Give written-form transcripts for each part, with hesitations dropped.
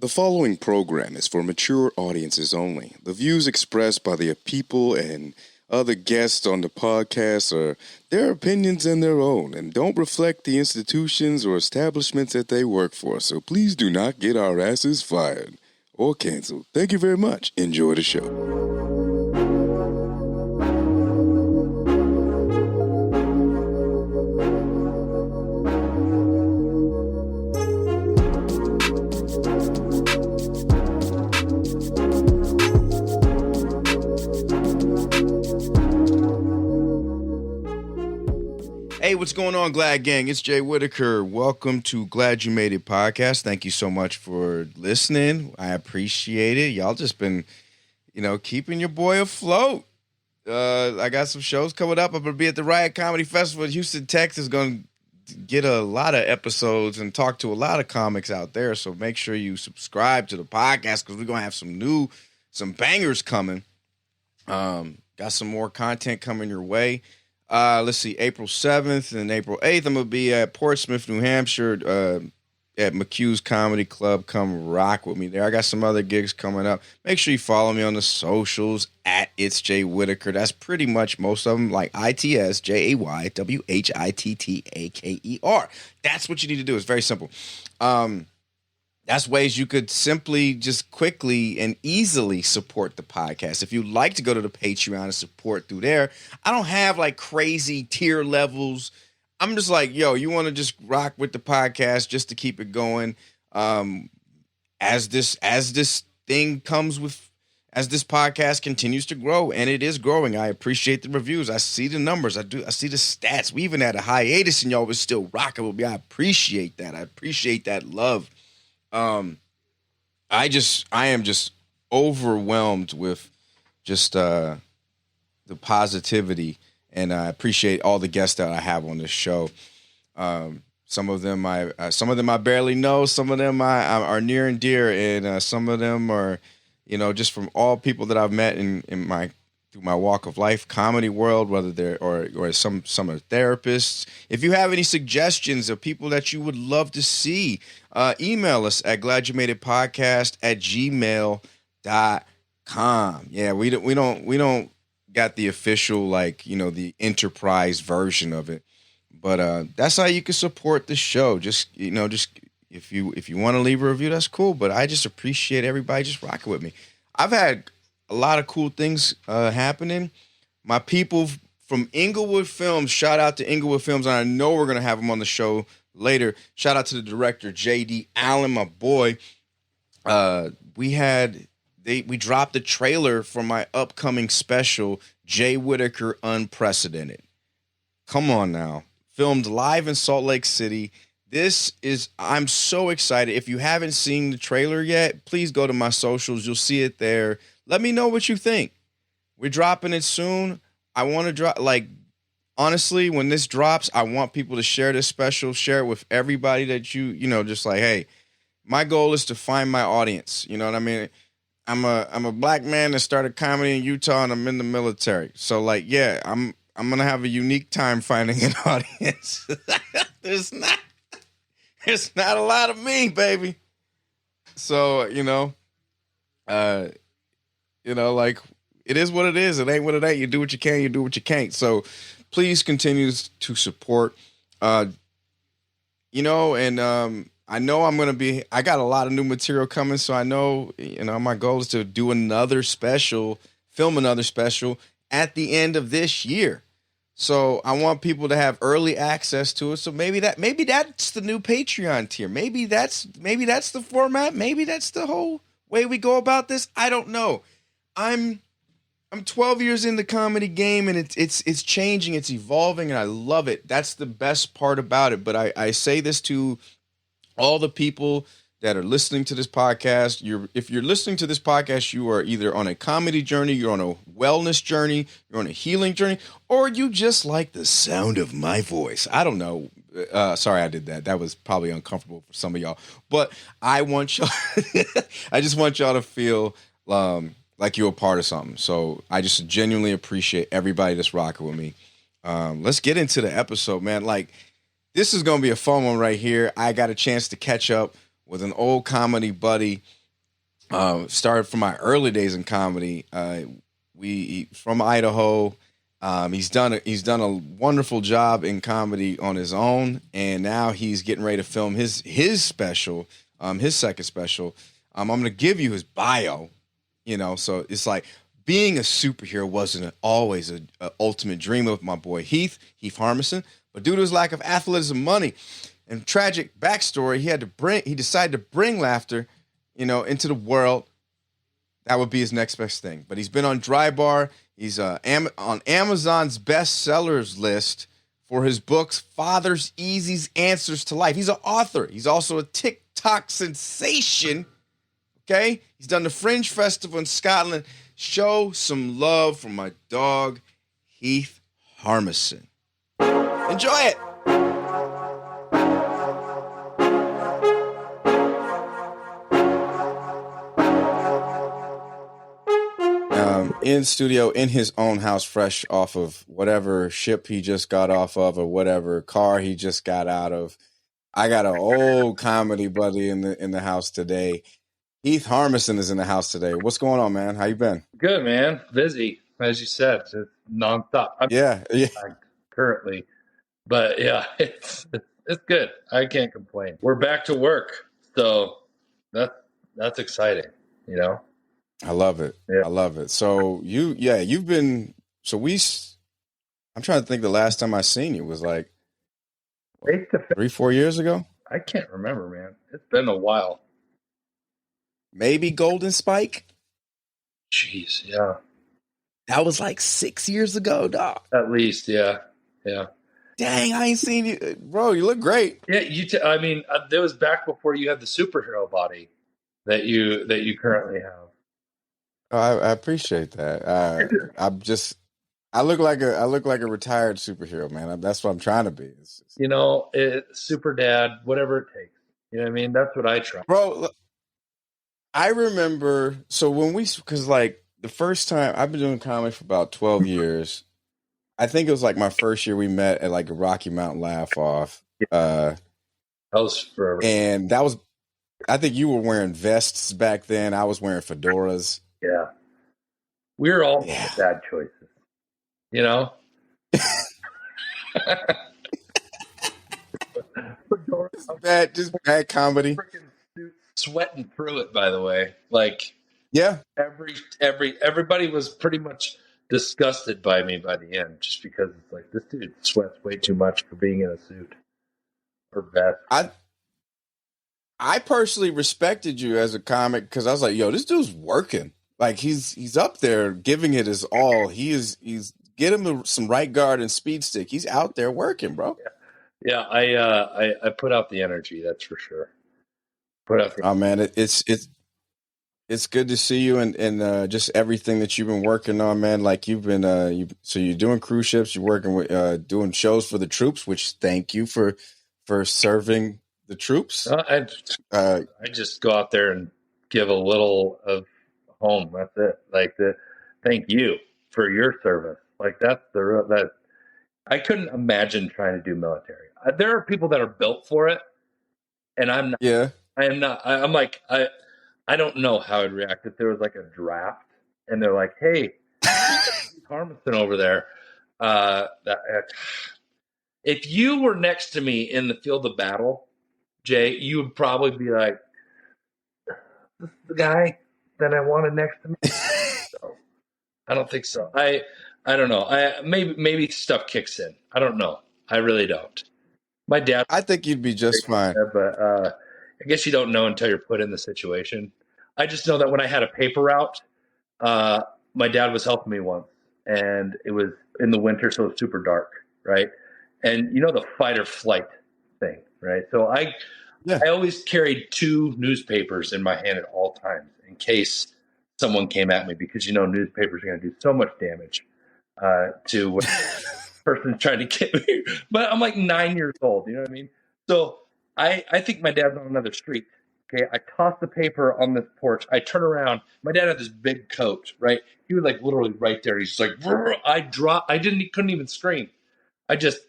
The following program is for mature audiences only. The views expressed by the people and other guests on the podcast are their opinions and their own and don't reflect the institutions or establishments that they work for. So please do not get our asses fired or canceled. Thank you very much. Enjoy the show. Hey, what's going on, Glad Gang? It's Jay Whitaker. Welcome to Glad You Made It podcast. Thank you so much for listening. I appreciate it. Y'all just been, keeping your boy afloat. I got some shows coming up. I'm going to be at the Riot Comedy Festival in Houston, Texas. Going to get a lot of episodes and talk to a lot of comics out there. So make sure you subscribe to the podcast because we're going to have some bangers coming. Got some more content coming your way. Let's see, April 7th and April 8th, I'm going to be at Portsmouth, New Hampshire, at McHugh's Comedy Club. Come rock with me there. I got some other gigs coming up. Make sure you follow me on the socials at It's Jay Whitaker. That's pretty much most of them, like ITSJAYWHITTAKER. That's what you need to do. It's very simple. That's ways you could simply just quickly and easily support the podcast. If you'd like to go to the Patreon and support through there, I don't have like crazy tier levels. I'm just like, you want to just rock with the podcast just to keep it going. As this podcast continues to grow, and it is growing. I appreciate the reviews. I see the numbers. I see the stats. We even had a hiatus and y'all was still rocking with me. I appreciate that. I appreciate that love. I am just overwhelmed with just the positivity, and I appreciate all the guests that I have on this show. Some of them I barely know. Some of them are near and dear, and some of them are, just from all people that I've met through my walk of life, comedy world, whether they're or some are therapists. If you have any suggestions of people that you would love to see, email us at gladyoumadeitpodcast@gmail.com. Yeah, we don't got the official, the enterprise version of it, but that's how you can support the show. Just if you want to leave a review, that's cool. But I just appreciate everybody just rocking with me. I've had a lot of cool things happening. My people from Inglewood Films, shout out to Inglewood Films, and I know we're going to have them on the show later. Shout out to the director, J.D. Allen, my boy. We dropped the trailer for my upcoming special, Jay Whitaker Unprecedented. Come on now. Filmed live in Salt Lake City. I'm so excited. If you haven't seen the trailer yet, please go to my socials. You'll see it there. Let me know what you think. We're dropping it soon. I want to drop, honestly, when this drops, I want people to share this special, share it with everybody that just like, hey, my goal is to find my audience. You know what I mean? I'm a black man that started comedy in Utah, and I'm in the military. So I'm going to have a unique time finding an audience. There's not a lot of me, baby. So, it is what it is. It ain't what it ain't. You do what you can. You do what you can't. So please continue to support, and I know I got a lot of new material coming. So I know, my goal is to do film another special at the end of this year. So I want people to have early access to it. So maybe that's the new Patreon tier. Maybe that's the format. Maybe that's the whole way we go about this. I don't know. I'm 12 years in the comedy game, and it's changing, it's evolving, and I love it. That's the best part about it. But I say this to all the people that are listening to this podcast. If you're listening to this podcast, you are either on a comedy journey, you're on a wellness journey, you're on a healing journey, or you just like the sound of my voice. I don't know. Sorry, I did that. That was probably uncomfortable for some of y'all. But I want y'all, I just want y'all to feel like you're a part of something. So I just genuinely appreciate everybody that's rocking with me. Let's get into the episode, man. This is going to be a fun one right here. I got a chance to catch up with an old comedy buddy. Started from my early days in comedy. From Idaho. He's done a wonderful job in comedy on his own, and now he's getting ready to film his special, his second special. I'm going to give you his bio, so it's like being a superhero wasn't always an ultimate dream of my boy Heath Harmison, but due to his lack of athleticism, money, and tragic backstory, he decided to bring laughter, into the world. That would be his next best thing. But he's been on Dry Bar. He's on Amazon's bestsellers list for his books, Father's Easy's Answers to Life. He's an author. He's also a TikTok sensation. Okay? He's done the Fringe Festival in Scotland. Show some love for my dog, Heath Harmison. Enjoy it. In studio, in his own house, fresh off of whatever ship he just got off of or whatever car he just got out of. I got an old comedy buddy in the house today. Heath Harmison is in the house today. What's going on, man? How you been? Good, man. Busy, as you said. It's nonstop. I'm currently, but yeah, it's good. I can't complain. We're back to work, so that's exciting. I love it. Yeah. I love it. So you've been. So I'm trying to think. The last time I seen you was like 3-4 years ago. I can't remember, man. It's been a while. Maybe Golden Spike. Jeez, yeah. That was like 6 years ago, dog. At least, yeah. Dang, I ain't seen you, bro. You look great. Yeah, that was back before you had the superhero body that you currently have. Oh, I appreciate that. I look like a retired superhero, man. That's what I'm trying to be. Super dad, whatever it takes. You know what I mean? That's what I try. Bro, look, I remember, so because like the first time, I've been doing comedy for about 12 years. I think it was like my first year we met at like a Rocky Mountain Laugh Off. That was forever. And I think you were wearing vests back then. I was wearing fedoras. Yeah. We were all bad choices. Just bad comedy. Sweating through it, by the way. Like, yeah, everybody was pretty much disgusted by me by the end, just because it's like, this dude sweats way too much for being in a suit or vest. I personally respected you as a comic because I was like, yo, this dude's working. Like he's up there giving it his all. He's get him some right guard and speed stick. He's out there working, bro. Yeah. I put out the energy, that's for sure. Oh man, it's good to see you and just everything that you've been working on, man. Like you've been so you're doing cruise ships, you're working with doing shows for the troops, which thank you for serving the troops. I just go out there and give a little of home. That's it. Like thank you for your service. Like that's that I couldn't imagine trying to do military. There are people that are built for it, and I'm not. Yeah. I am not. I'm like, I don't know how I'd react if there was like a draft and they're like, hey, Harmison over there. If you were next to me in the field of battle, Jay, you would probably be like, this is the guy that I wanted next to me. So, I don't think so. I don't know. Maybe stuff kicks in. I don't know. I really don't. My dad. I think you'd be just fine. But I guess you don't know until you're put in the situation. I just know that when I had a paper route, my dad was helping me once, and it was in the winter, so it's super dark, right? And the fight or flight thing, right? So I always carried 2 newspapers in my hand at all times in case someone came at me, because newspapers are going to do so much damage to what person's trying to get me. But I'm like 9 years old, you know what I mean? So I think my dad's on another street. Okay, I toss the paper on this porch. I turn around. My dad had this big coat, right? He was like literally right there. He's like, brr. I couldn't even scream. I just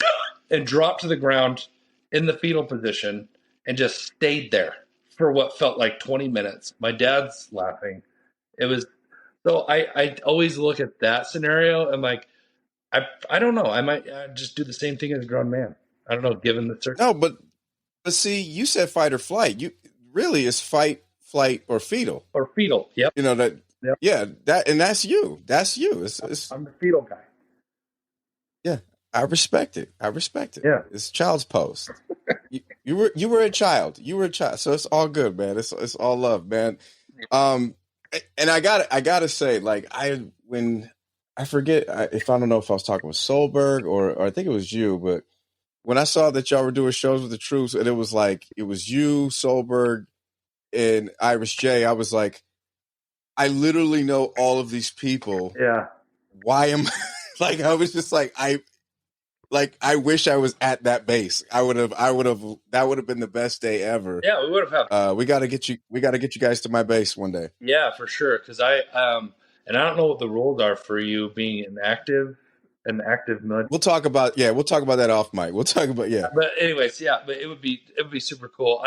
and dropped to the ground in the fetal position and just stayed there for what felt like 20 minutes. My dad's laughing. It was so I always look at that scenario and like I don't know. I might just do the same thing as a grown man. I don't know, given the circumstances. No, but see, you said fight or flight. You really is fight, flight, or fetal. Or fetal. Yep. You know that. Yep. Yeah, that and that's you. That's you. It's I'm the fetal guy. yeah. I respect it. I respect it. Yeah. It's child's post. you were a child. You were a child. So it's all good, man. It's all love, man. And I gotta say, like when I forget if I don't know if I was talking with Solberg or I think it was you, but when I saw that y'all were doing shows with the troops and it was you, Solberg, and Irish J, I was like, I literally know all of these people. Yeah. Why am like I was just like I wish I was at that base. I would have that would have been the best day ever. Yeah, we would have had we gotta get you guys to my base one day. Yeah, for sure. Because I and I don't know what the rules are for you being an active military. We'll talk about that off mic. We'll talk about But anyways, yeah, but it would be super cool.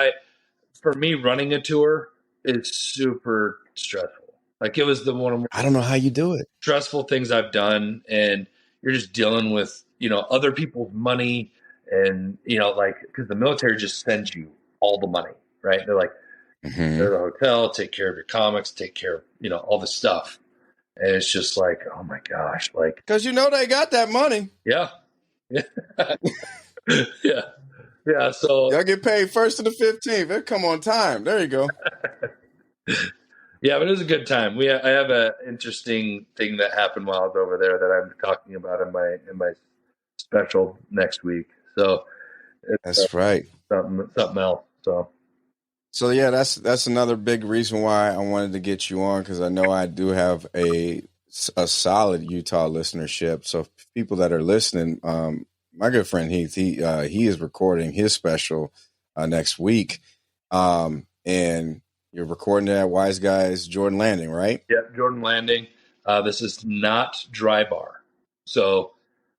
For me, running a tour is super stressful. Like it was one of the I don't know how you do it. stressful things I've done, and you're just dealing with other people's money, and like because the military just sends you all the money, right? They're like, they're the hotel, take care of your comics, take care of all this stuff, and it's just like, oh my gosh, like Because they got that money. yeah, yeah, yeah. So Y'all get paid 1st to the 15th. They come on time. There you go. yeah, but it was a good time. I have an interesting thing that happened while I was over there that I'm talking about in my special next week. So That's right. something else. So yeah, that's another big reason why I wanted to get you on, because I know I do have a solid Utah listenership. So people that are listening, my good friend Heath, he is recording his special next week, and you're recording it at Wise Guys Jordan Landing, right? Yep, Jordan Landing. This is not dry bar, so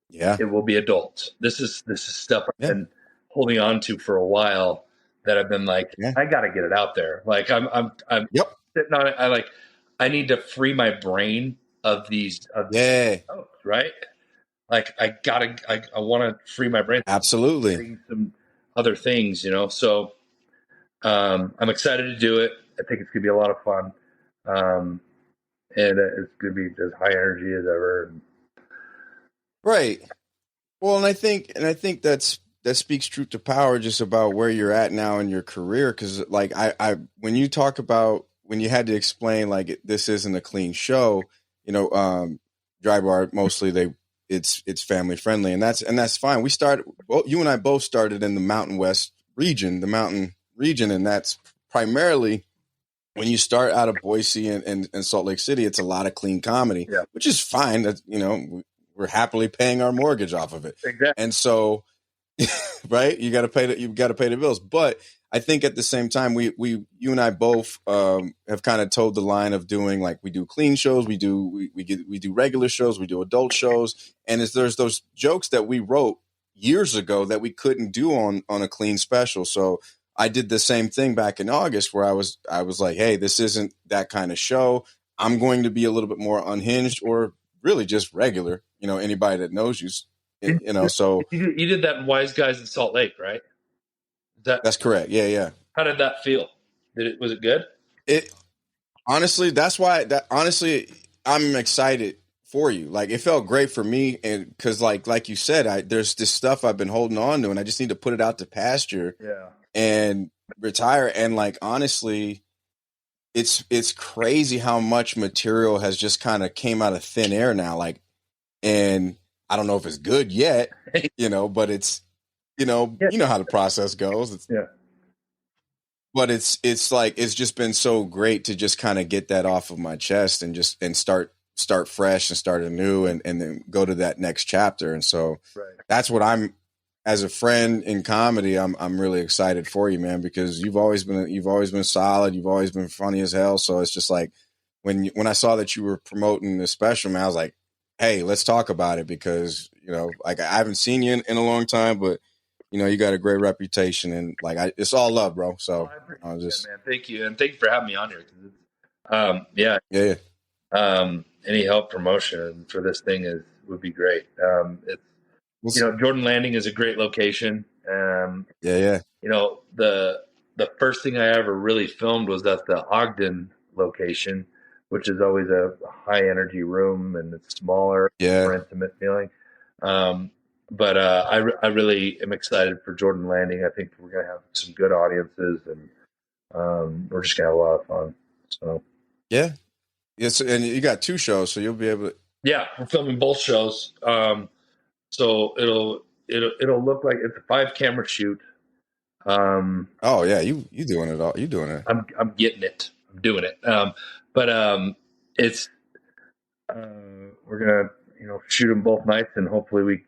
Yeah, it will be adult. This is stuff I've been holding on to for a while that I've been like, I got to get it out there. Like I'm sitting on it. I need to free my brain of these. Jokes, right? Like I want to free my brain. Absolutely. Some other things, So I'm excited to do it. I think it's gonna be a lot of fun, and it's gonna be as high energy as ever. Right. Well, and I think that speaks truth to power just about where you're at now in your career. Because like I when you talk about when you had to explain like this isn't a clean show, dry bar mostly it's family friendly, and that's fine. We started. Well, you and I both started in the Mountain West region, and that's primarily when you start out of Boise and Salt Lake City. It's a lot of clean comedy, which is fine. That we're happily paying our mortgage off of it, exactly. And so, right, you got to pay the bills. But I think at the same time, you and I both have kind of towed the line of doing like we do clean shows, we do regular shows, we do adult shows, and there's those jokes that we wrote years ago that we couldn't do on a clean special. So I did the same thing back in August where I was like, hey, this isn't that kind of show. I'm going to be a little bit more unhinged or really just regular. Anybody that knows you, so you did that in Wise Guys in Salt Lake, right? That's correct. Yeah. How did that feel? Was it good? It honestly, I'm excited for you. Like it felt great for me, and because like you said, there's this stuff I've been holding on to, and I just need to put it out to pasture, and retire. And like honestly, it's crazy how much material has just kind of came out of thin air now. Like, and I don't know if it's good yet, but it's. You know how the process goes. But it's like it's just been so great to just kind of get that off of my chest and start fresh and start anew and then go to that next chapter. And so that's what I'm, as a friend in comedy, I'm really excited for you, man, because you've always been solid, you've always been funny as hell. So it's just like when I saw that you were promoting the special, man, I was like, hey, let's talk about it, because like I haven't seen you in a long time, but you got a great reputation, and like it's all love, bro. So I appreciate I'll just that, man. Thank you, and thank you for having me on here. 'Cause yeah, yeah. any help promotion for this thing would be great. It's Jordan Landing is a great location. Yeah. The first thing I ever really filmed was at the Ogden location, which is always a high energy room and it's smaller, more intimate feeling. But I really am excited for Jordan Landing. I think we're going to have some good audiences, and we're just going to have a lot of fun. So yeah. Yes, and you got 2 shows, so you'll be able to. Yeah, we're filming both shows. So it'll look like it's a 5-camera shoot. Oh yeah, you doing it all? You doing it? I'm getting it. I'm doing it. But it's we're gonna shoot them both nights, and hopefully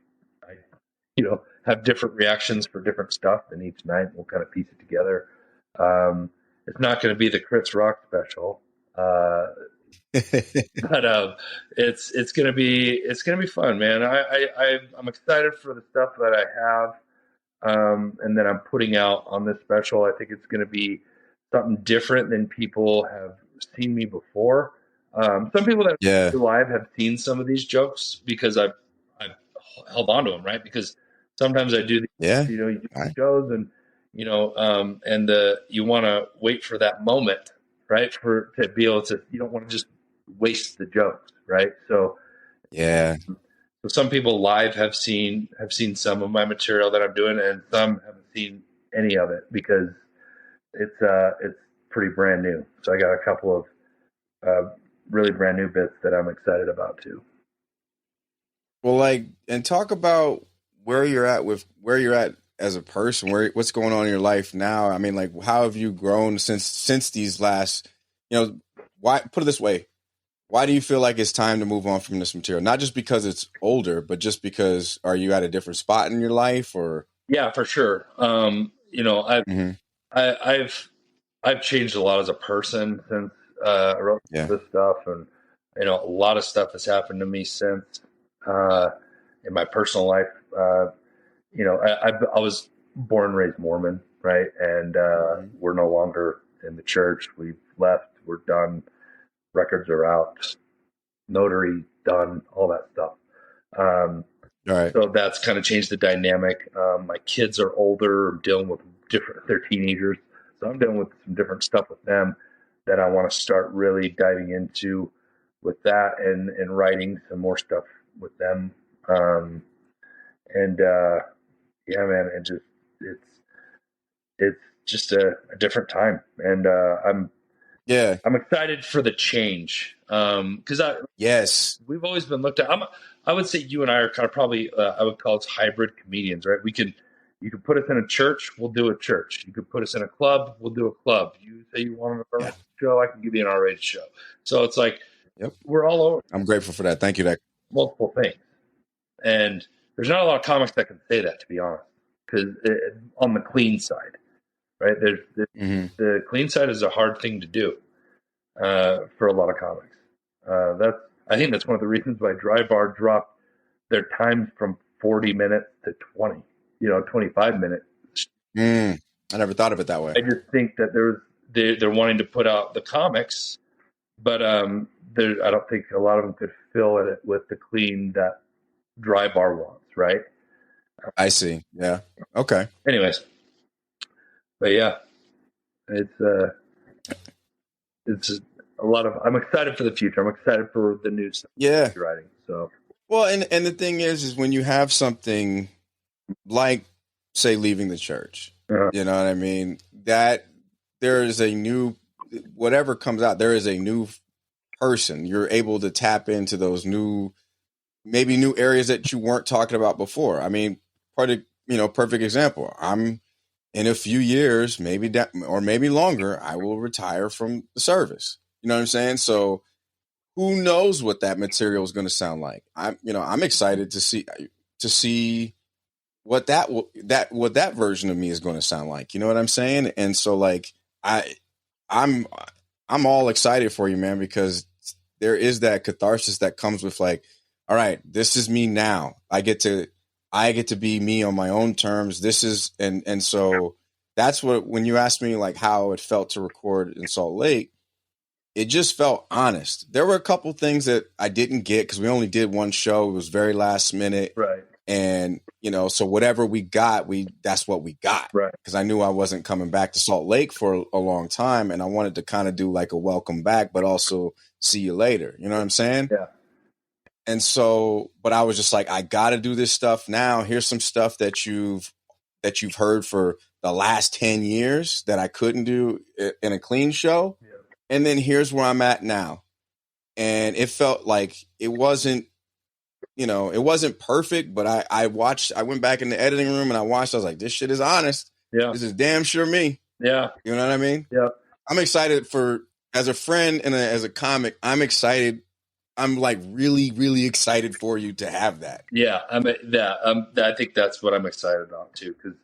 have different reactions for different stuff. And each night we'll kind of piece it together. It's not going to be the Chris Rock special, but it's gonna be fun, man. I'm excited for the stuff that I have. And then I'm putting out on this special. I think it's going to be something different than people have seen me before. Some people that are live have seen some of these jokes because I've held on to them, right? Because sometimes I do, you do shows, and and you want to wait for that moment, right? To be able to, you don't want to just waste the jokes, right? So So some people live have seen some of my material that I'm doing, and some haven't seen any of it because it's pretty brand new. So I got a couple of really brand new bits that I'm excited about too. Well, and talk about where you're at as a person. What's going on in your life now? I mean, how have you grown since these last? Why put it this way? Why do you feel like it's time to move on from this material? Not just because it's older, but just because are you at a different spot in your life, or? Yeah, for sure. I've changed a lot as a person since I wrote this stuff, and a lot of stuff has happened to me since in my personal life. I was born and raised Mormon, right? And we're no longer in the church. We've left. We're done. Records are out, notary done, all that stuff. So that's kind of changed the dynamic. My kids are older, I'm dealing with they're teenagers. So I'm dealing with some different stuff with them that I want to start really diving into with that and writing some more stuff with them. Yeah, man, it's just a different time. And I'm excited for the change because we've always been looked at. I would say you and I are kind of probably I would call us hybrid comedians, right? You can put us in a church, we'll do a church. You could put us in a club, we'll do a club. You say you want an R-rated show, I can give you an R-rated show. So it's like we're all over. I'm grateful for that. Thank you. Multiple things, and there's not a lot of comics that can say that, to be honest, because on the clean side. Right, the clean side is a hard thing to do for a lot of comics. I think that's one of the reasons why Dry Bar dropped their times from 40 minutes to 20, 25 minutes. I never thought of it that way. I just think that they're wanting to put out the comics, but I don't think a lot of them could fill it with the clean that Dry Bar wants. Right. I see. Yeah. Okay. Anyways. But yeah, it's a lot of. I'm excited for the future. I'm excited for the new stuff. Writing. So well, and the thing is when you have something like, say, leaving the church, you know what I mean. That there is a new, whatever comes out, there is a new person. You're able to tap into those new areas that you weren't talking about before. I mean, perfect example. In a few years, maybe or maybe longer, I will retire from the service. You know what I'm saying? So who knows what that material is going to sound like? I'm excited to see what that version of me is going to sound like. You know what I'm saying? And so I'm all excited for you, man, because there is that catharsis that comes with all right, this is me now. I get to I get to be me on my own terms. This is and so that's what when you asked me like how it felt to record in Salt Lake, it just felt honest. There were a couple things that I didn't get because we only did one show. It was very last minute. Right. And, so whatever we got, that's what we got. Right. Because I knew I wasn't coming back to Salt Lake for a long time. And I wanted to kind of do like a welcome back, but also see you later. You know what I'm saying? Yeah. And so, but I was just like, I got to do this stuff now. Here's some stuff that you've heard for the last 10 years that I couldn't do in a clean show. Yeah. And then here's where I'm at now. And it felt like it wasn't perfect, but I went back in the editing room and I watched, I was like, this shit is honest. Yeah. This is damn sure me. Yeah. You know what I mean? Yeah. I'm excited as a friend and as a comic, I'm excited. I'm like really, really excited for you to have that. Yeah. I think that's what I'm excited about too. Cause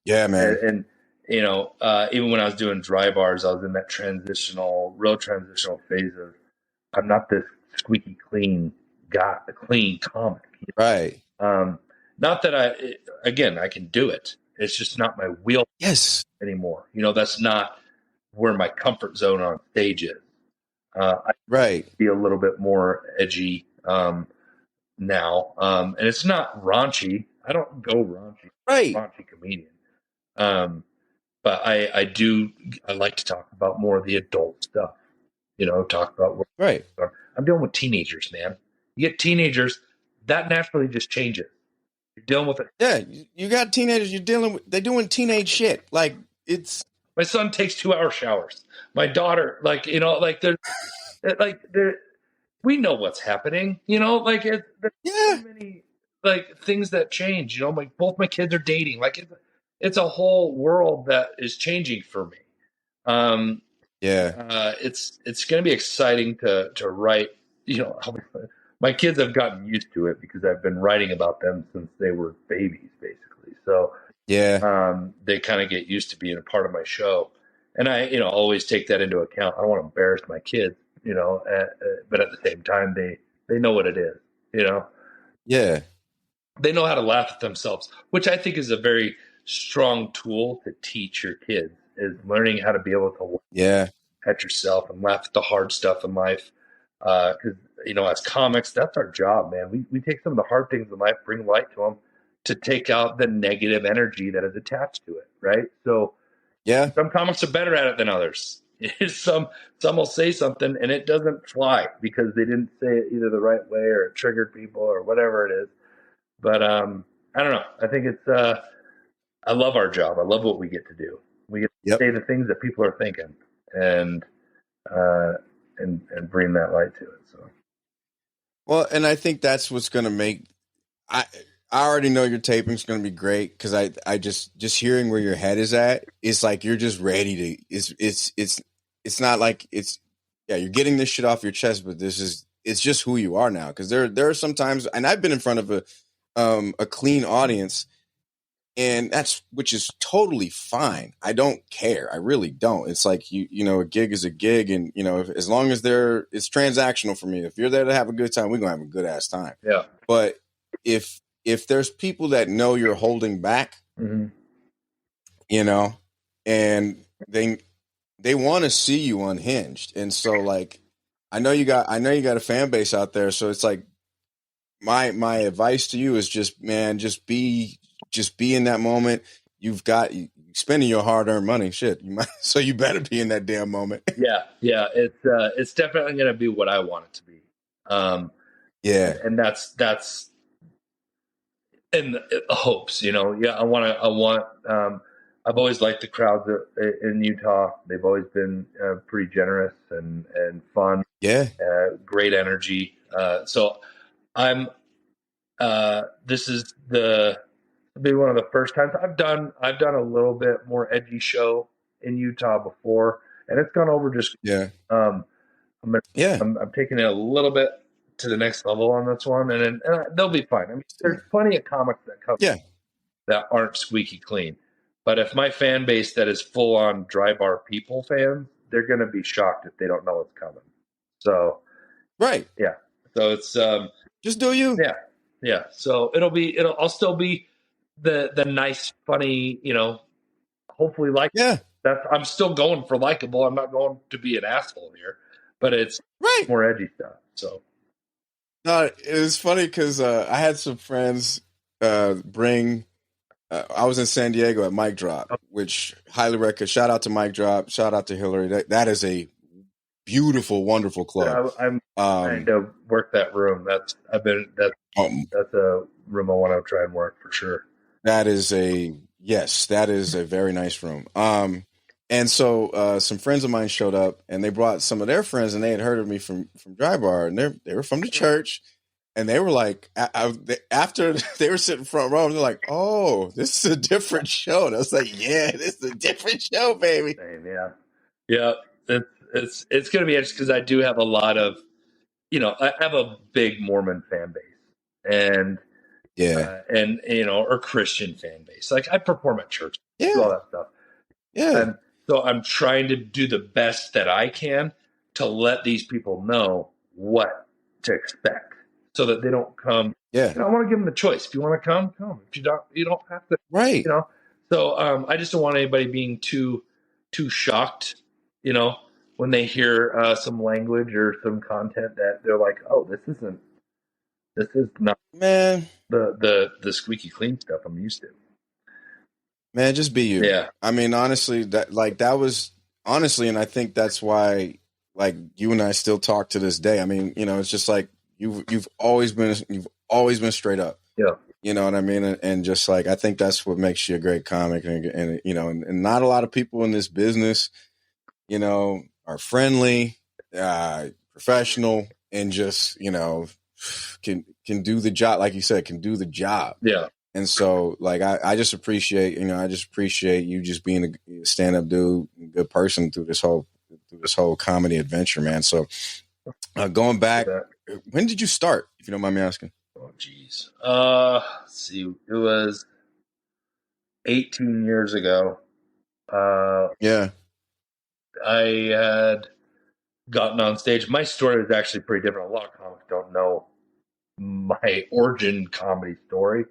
yeah, man. And even when I was doing dry bars, I was in that real transitional phase of, I'm not this squeaky clean guy, a clean comic. Right. Not that I can do it. It's just not my wheel anymore. That's not where my comfort zone on stage is. I be a little bit more edgy now. And it's not raunchy. I don't go raunchy. Right. Raunchy comedian. But I like to talk about more of the adult stuff. Talk about what I'm dealing with teenagers, man. You get teenagers, that naturally just changes. You're dealing with it. Yeah, you got teenagers. They're doing teenage shit. Like my son takes 2-hour showers. My daughter, we know what's happening. There's so many things that change. Both my kids are dating. It's a whole world that is changing for me. It's going to be exciting to write. My kids have gotten used to it because I've been writing about them since they were babies, basically. So they kind of get used to being a part of my show, and I always take that into account. I don't want to embarrass my kids, but at the same time, they know what it is, Yeah, they know how to laugh at themselves, which I think is a very strong tool to teach your kids, is learning how to be able to laugh at yourself and laugh at the hard stuff in life. Because as comics, that's our job, man. We take some of the hard things in life, bring light to them, to take out the negative energy that is attached to it, right? So some comics are better at it than others. Some will say something and it doesn't fly because they didn't say it either the right way or it triggered people or whatever it is. But I don't know. I think it's I love our job. I love what we get to do. We get to say the things that people are thinking and bring that light to it. So, well, and I think that's what's going to make. I already know your taping's going to be great because I just hearing where your head is at. It's like you're just ready to. It's not like it's you're getting this shit off your chest, but it's just who you are now. Because there are some times, and I've been in front of a clean audience. And which is totally fine. I don't care. I really don't. It's like, a gig is a gig. And, as long as it's transactional for me. If you're there to have a good time, we're going to have a good ass time. Yeah. But if there's people that know you're holding back, mm-hmm. And they want to see you unhinged. And so like, I know you got a fan base out there. So it's like, my advice to you is just be in that moment. You've got spending your hard-earned money. Shit, so you better be in that damn moment. Yeah. It's definitely going to be what I want it to be. And that's in the hopes. I want. I've always liked the crowds in Utah. They've always been pretty generous and fun. Yeah, great energy. So I'm. This is be one of the first times I've done a little bit more edgy show in Utah before, and it's gone over just I'm taking it a little bit to the next level on this one, and they'll be fine. I mean, there's plenty of comics that come that aren't squeaky clean, but if my fan base that is full on dry bar people fans, they're going to be shocked if they don't know it's coming. So so it's so it's just do you. Yeah. So I'll still be the nice, funny, hopefully like Yeah. I'm still going for likable. I'm not going to be an asshole here, but it's Right. more edgy stuff. So No, it was funny because I had some friends bring. I was in San Diego at Mic Drop, which highly recommend. Shout out to Mic Drop. Shout out to Hillary. That is a beautiful, wonderful club. I'm trying to work that room. That's a room I want to try and work for sure. That is a very nice room. And so some friends of mine showed up, and they brought some of their friends, and they had heard of me from Dry Bar, and they were from the church, and they were like, after they were sitting front row, they're like, "Oh, this is a different show." And I was like, "Yeah, this is a different show, baby." Yeah. It's going to be interesting because I do have a lot of, I have a big Mormon fan base, and or Christian fan base. Like I perform at church, do all that stuff. Yeah. And so I'm trying to do the best that I can to let these people know what to expect so that they don't come. Yeah. I want to give them the choice. If you want to come, come. If you don't have to. Right. So I just don't want anybody being too shocked, when they hear some language or some content that they're like, oh, this is not Man, the squeaky clean stuff I'm used to. Man, just be you. Yeah. I mean, honestly, that was honestly, and I think that's why, like, you and I still talk to this day. I mean, it's just like you've always been straight up. Yeah. You know what I mean? And just like, I think that's what makes you a great comic, and not a lot of people in this business, are friendly, professional, and just, can do the job. Like you said, can do the job. Yeah. And so, like, I just appreciate, you just being a stand-up dude, a good person through this whole comedy adventure, man. So, going back, when did you start, if you don't mind me asking? Oh, geez. Let's see. It was 18 years ago. Yeah. I had gotten on stage. My story was actually pretty different. A lot of comics don't know my origin comedy story.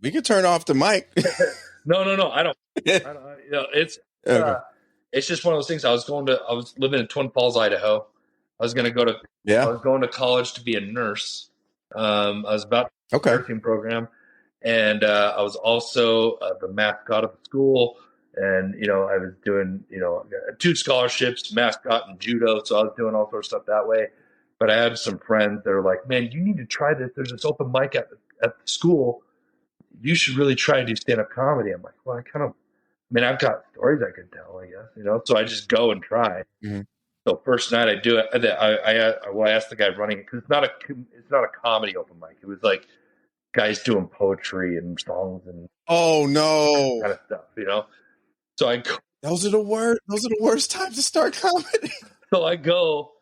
We could turn off the mic. No. I don't. It's Okay. It's just one of those things. I was living in Twin Falls, Idaho. I was going to college to be a nurse. I was about to Okay. nursing program, and I was also the mascot of the school. And I was doing I got 2 scholarships, mascot and judo. So I was doing all sorts of stuff that way. But I had some friends that were like, "Man, you need to try this. There's this open mic at the school. You should really try to do stand-up comedy." I'm like, "Well, I've got stories I could tell, I guess, So I just go and try." Mm-hmm. So first night I do it. I asked the guy running it because it's not a comedy open mic. It was like guys doing poetry and songs and oh no kind of stuff, So I go. Those are the worst times to start comedy. So I go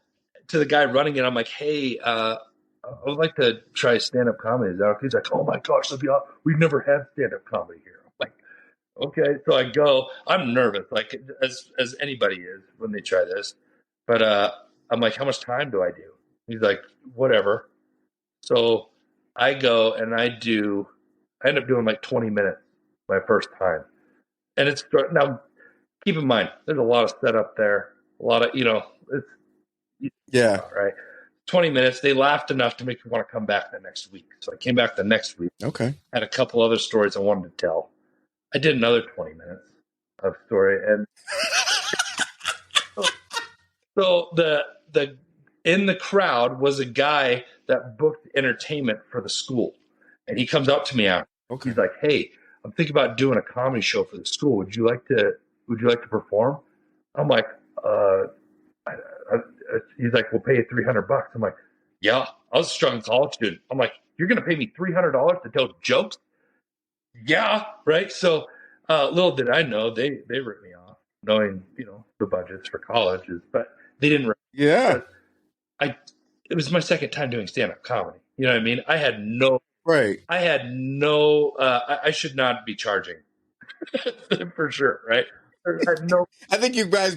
to the guy running it. I'm like, "Hey, I would like to try stand-up comedy. Is that okay?" He's like, "Oh my gosh, we've never had stand-up comedy here." I'm like, "Okay." So I go. I'm nervous, like as anybody is when they try this. But I'm like, "How much time do I do?" He's like, "Whatever." So I go and I end up doing like 20 minutes my first time. And it's now, keep in mind, there's a lot of setup there. A lot of, right. 20 minutes. They laughed enough to make me want to come back the next week. So I came back the next week. Okay. Had a couple other stories I wanted to tell. I did another 20 minutes of story. And so the in the crowd was a guy that booked entertainment for the school. And he comes up to me after. Okay. He's like, "Hey, I'm thinking about doing a comedy show for the school. Would you like to perform?" I'm like, he's like, "We'll pay you $300." I'm like, "Yeah." I was a struggling college student. I'm like, "You're going to pay me $300 to tell jokes?" Yeah. Right. So, little did I know they ripped me off, knowing, the budgets for colleges, but they didn't. Yeah. It was my second time doing stand-up comedy. You know what I mean? I had no. Right. I should not be charging for sure. Right. I think you guys,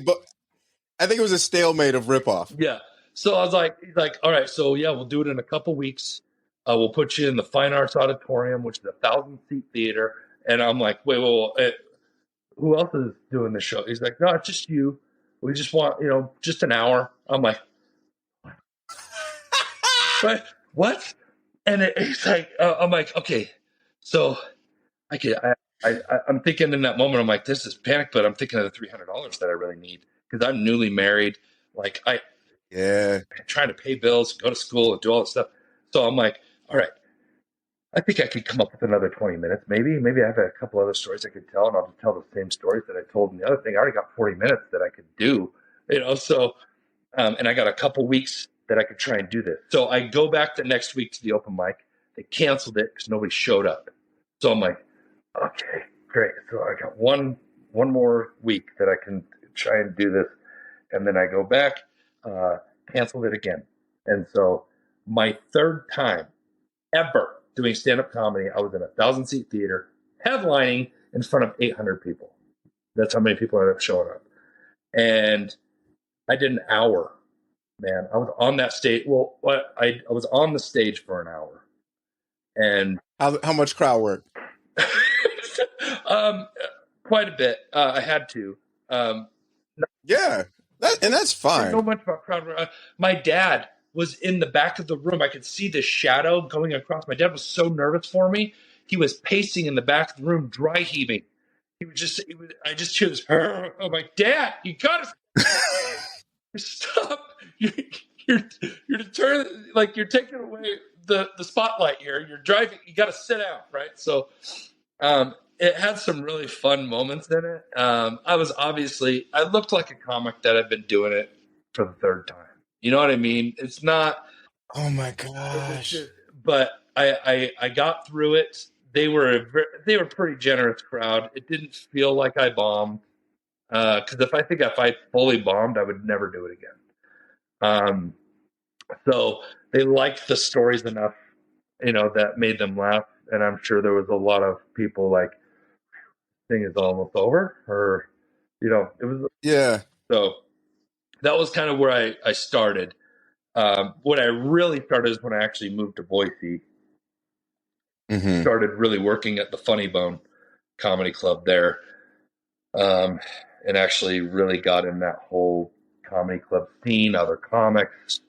I think it was a stalemate of ripoff. Yeah. So I was like, he's like, "All right, so yeah, we'll do it in a couple weeks. we'll put you in the Fine Arts Auditorium, which is a 1,000-seat theater. And I'm like, wait, who else is doing the show? He's like, no, it's just you. We just want, just an hour. I'm like, what? And he's like, I'm like, okay, so I'm thinking in that moment, I'm like, this is panic, but I'm thinking of the $300 that I really need because I'm newly married. Like trying to pay bills, go to school, and do all this stuff. So I'm like, all right, I think I could come up with another 20 minutes. Maybe I have a couple other stories I could tell, and I'll just tell the same stories that I told in the other thing. I already got 40 minutes that I could do, So, and I got a couple weeks that I could try and do this. So I go back the next week to the open mic. They canceled it because nobody showed up. So I'm like, okay, great. So I got one more week that I can try and do this, and then I go back, canceled it again. And so my third time ever doing stand-up comedy, I was in a 1,000-seat theater, headlining in front of 800 people. That's how many people ended up showing up. And I did an hour, man. I was on that stage. Well, I was on the stage for an hour. And how much crowd work? Quite a bit. I had to. Yeah, that's fine. I don't know much about crowd work. My dad was in the back of the room. I could see the shadow going across. My dad was so nervous for me. He was pacing in the back of the room, dry heaving. I just hear this. I'm like, Dad, you gotta stop. You're taking away the spotlight here. You're driving. You got to sit down, right? So, it had some really fun moments in it. I looked like a comic that had been doing it for the third time. You know what I mean? It's not. Oh my gosh! But I got through it. They were a pretty generous crowd. It didn't feel like I bombed. Because if I fully bombed, I would never do it again. So they liked the stories enough, that made them laugh. And I'm sure there was a lot of people like, thing is almost over, or, it was. Yeah. So that was kind of where I started. What I really started is when I actually moved to Boise. Mm-hmm. Started really working at the Funny Bone Comedy Club there. And actually really got in that whole comedy club scene, other comics,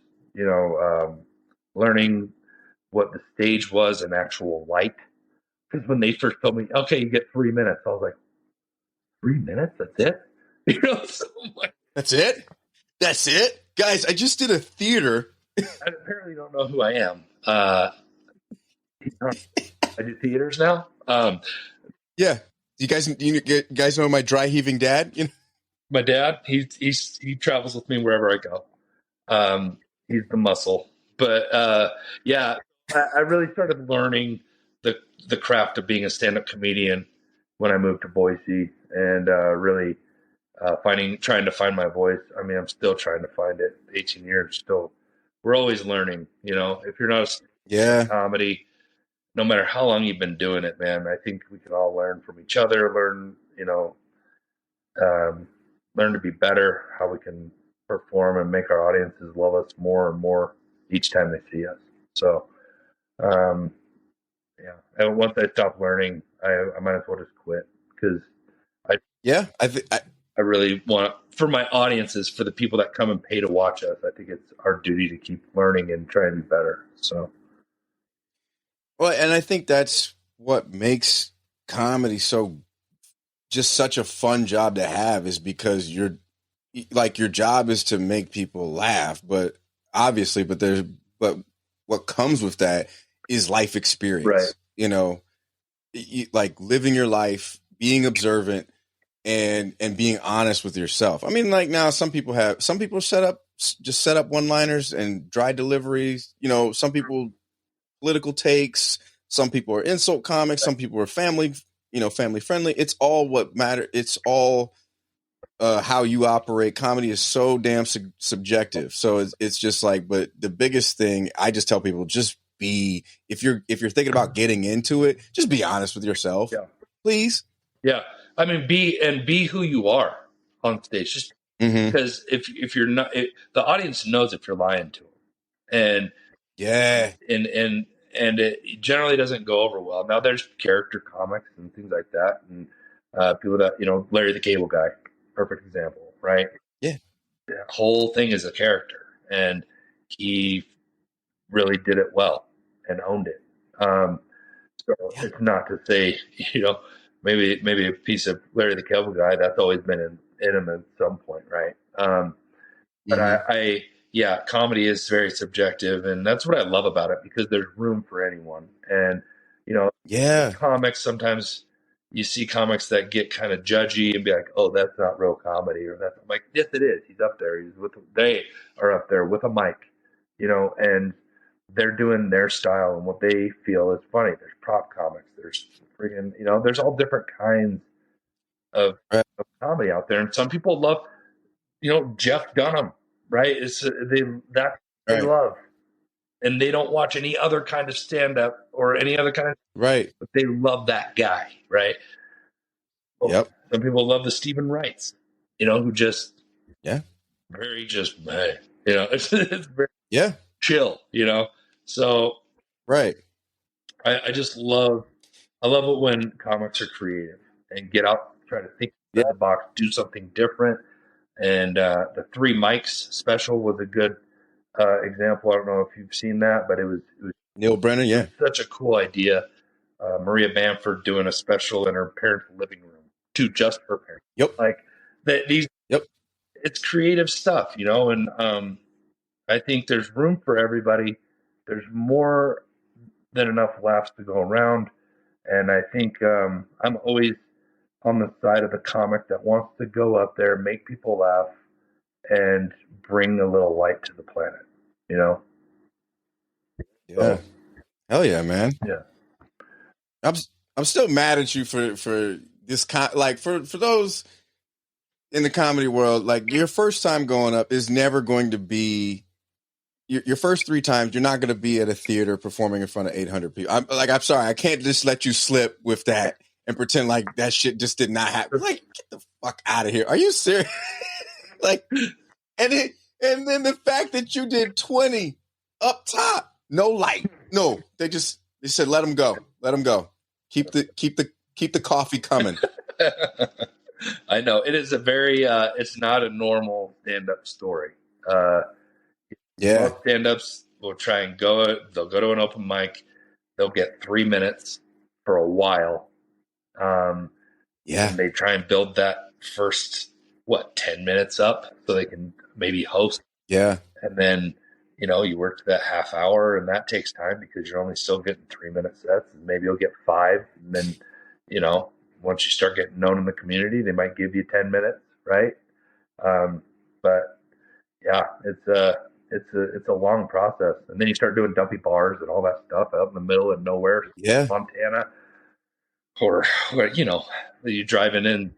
learning what the stage was in actual light. Because when they first told me, okay, you get 3 minutes, I was like, 3 minutes? That's it? So that's it? That's it? Guys, I just did a theater. I apparently don't know who I am. I do theaters now. Yeah. You guys know my dry heaving dad? My dad, he travels with me wherever I go. He's the muscle. But yeah, I really started learning the craft of being a stand-up comedian when I moved to Boise, and really trying to find my voice. I mean, I'm still trying to find it. 18 years, still, we're always learning. If you're not a comedy, no matter how long you've been doing it, man, I think we can all learn from each other. Learn to be better, how we can perform and make our audiences love us more and more each time they see us. So, yeah. And once I stop learning, I might as well just quit, because I really want, for my audiences, for the people that come and pay to watch us, I think it's our duty to keep learning and try and be better. So. Well, and I think that's what makes comedy just such a fun job to have, is because your job is to make people laugh, but what comes with that is life experience, right? Like living your life, being observant, and being honest with yourself. I mean, like now some people set up one-liners and dry deliveries, some people political takes, some people are insult comics, some people are family friendly. It's all what matters. It's all how you operate. Comedy is so damn subjective. So it's just like, but the biggest thing I just tell people, just if you're thinking about getting into it, just be honest with yourself, please. Yeah. I mean, be who you are on stage, just because if you're not, the audience knows if you're lying to them, and and it generally doesn't go over well. Now there's character comics and things like that, and people that Larry the Cable Guy, perfect example, right? Yeah. The whole thing is a character, and he really did it well and owned it. So it's not to say, maybe a piece of Larry the Cable Guy that's always been in him at some point, right? But yeah, comedy is very subjective, and that's what I love about it because there's room for anyone. And comics, sometimes you see comics that get kind of judgy and be like, "Oh, that's not real comedy," or "That's." I'm like, "Yes, it is. He's up there. They are up there with a mic, and they're doing their style and what they feel is funny. There's prop comics. There's friggin', there's all different kinds of comedy out there, and some people love, Jeff Dunham, right? They love, and they don't watch any other kind of stand up or any other kind of but they love that guy, right? Yep. Some people love the Stephen Wrights, who just very just it's very chill, So I just love it when comics are creative and get out, try to think outside the box, do something different. And the Three Mics special was a good example. I don't know if you've seen that, but it was Neil Brennan. Yeah, such a cool idea. Maria Bamford doing a special in her parents' living room, just her parents. Yep. Like that. It's creative stuff, and I think there's room for everybody. There's more than enough laughs to go around, and I think I'm always on the side of the comic that wants to go up there, make people laugh, and bring a little light to the planet. Yeah. So, hell yeah, man. Yeah. I'm still mad at you for this for those in the comedy world. Like, your first time going up is never going to be your first 3 times. You're not going to be at a theater performing in front of 800 people. I'm sorry, I can't just let you slip with that and pretend like that shit just did not happen. Like, get the fuck out of here. Are you serious? And then the fact that you did 20 up top, no light, no. They said let them go. Keep the coffee coming. I know it is a very it's not a normal stand-up story. Most stand-ups will try and they'll go to an open mic, they'll get 3 minutes for a while. And they try and build that first 10 minutes up so they can maybe host. Yeah. And then you work to that half hour, and that takes time because you're only still getting 3-minute sets, and maybe you'll get 5. And then, once you start getting known in the community, they might give you 10 minutes, right? But yeah, it's a long process. And then you start doing dumpy bars and all that stuff out in the middle of nowhere, Montana, or you driving in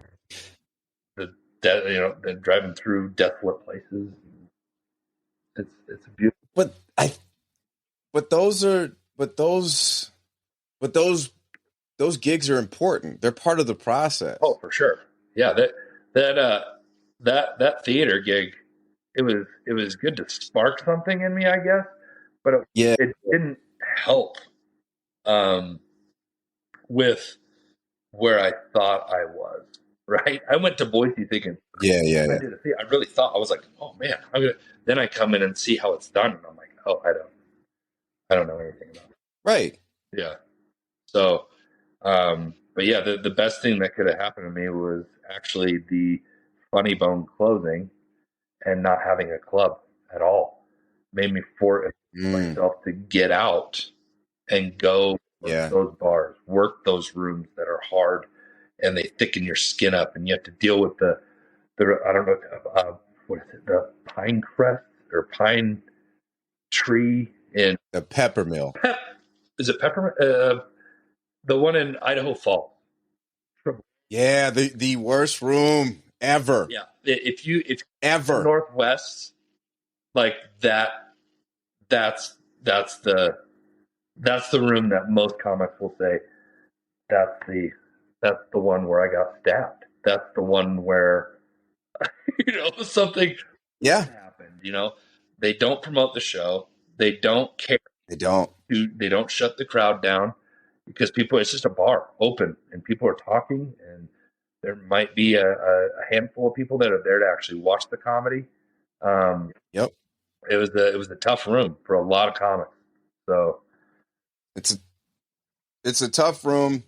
then driving through desolate places. It's beautiful. But those gigs are important. They're part of the process. Oh, for sure. Yeah, that theater gig, it was good to spark something in me, I guess, but it didn't help with where I thought I was. Right, I went to Boise thinking, I did a theater. I really thought, I was like, oh man, then I come in and see how it's done, and I'm like, oh, I don't know anything about it. Right. Yeah. So, but yeah, the best thing that could have happened to me was actually the Funny Bone closing and not having a club at all. Made me force myself to get out and go to those bars, work those rooms that are hard, and they thicken your skin up, and you have to deal with the I don't know, what is it, the pine crest or pine tree in the peppermill. Is it peppermint? The one in Idaho Falls. Yeah, the worst room ever. Yeah, if you ever Northwest, like that's the room that most comics will say that's the one where I got stabbed. That's the one where something happened. They don't promote the show. They don't care. They don't. they don't shut the crowd down because it's just a bar open and people are talking, and there might be a handful of people that are there to actually watch the comedy. Yep. It was a tough room for a lot of comics. So it's a tough room.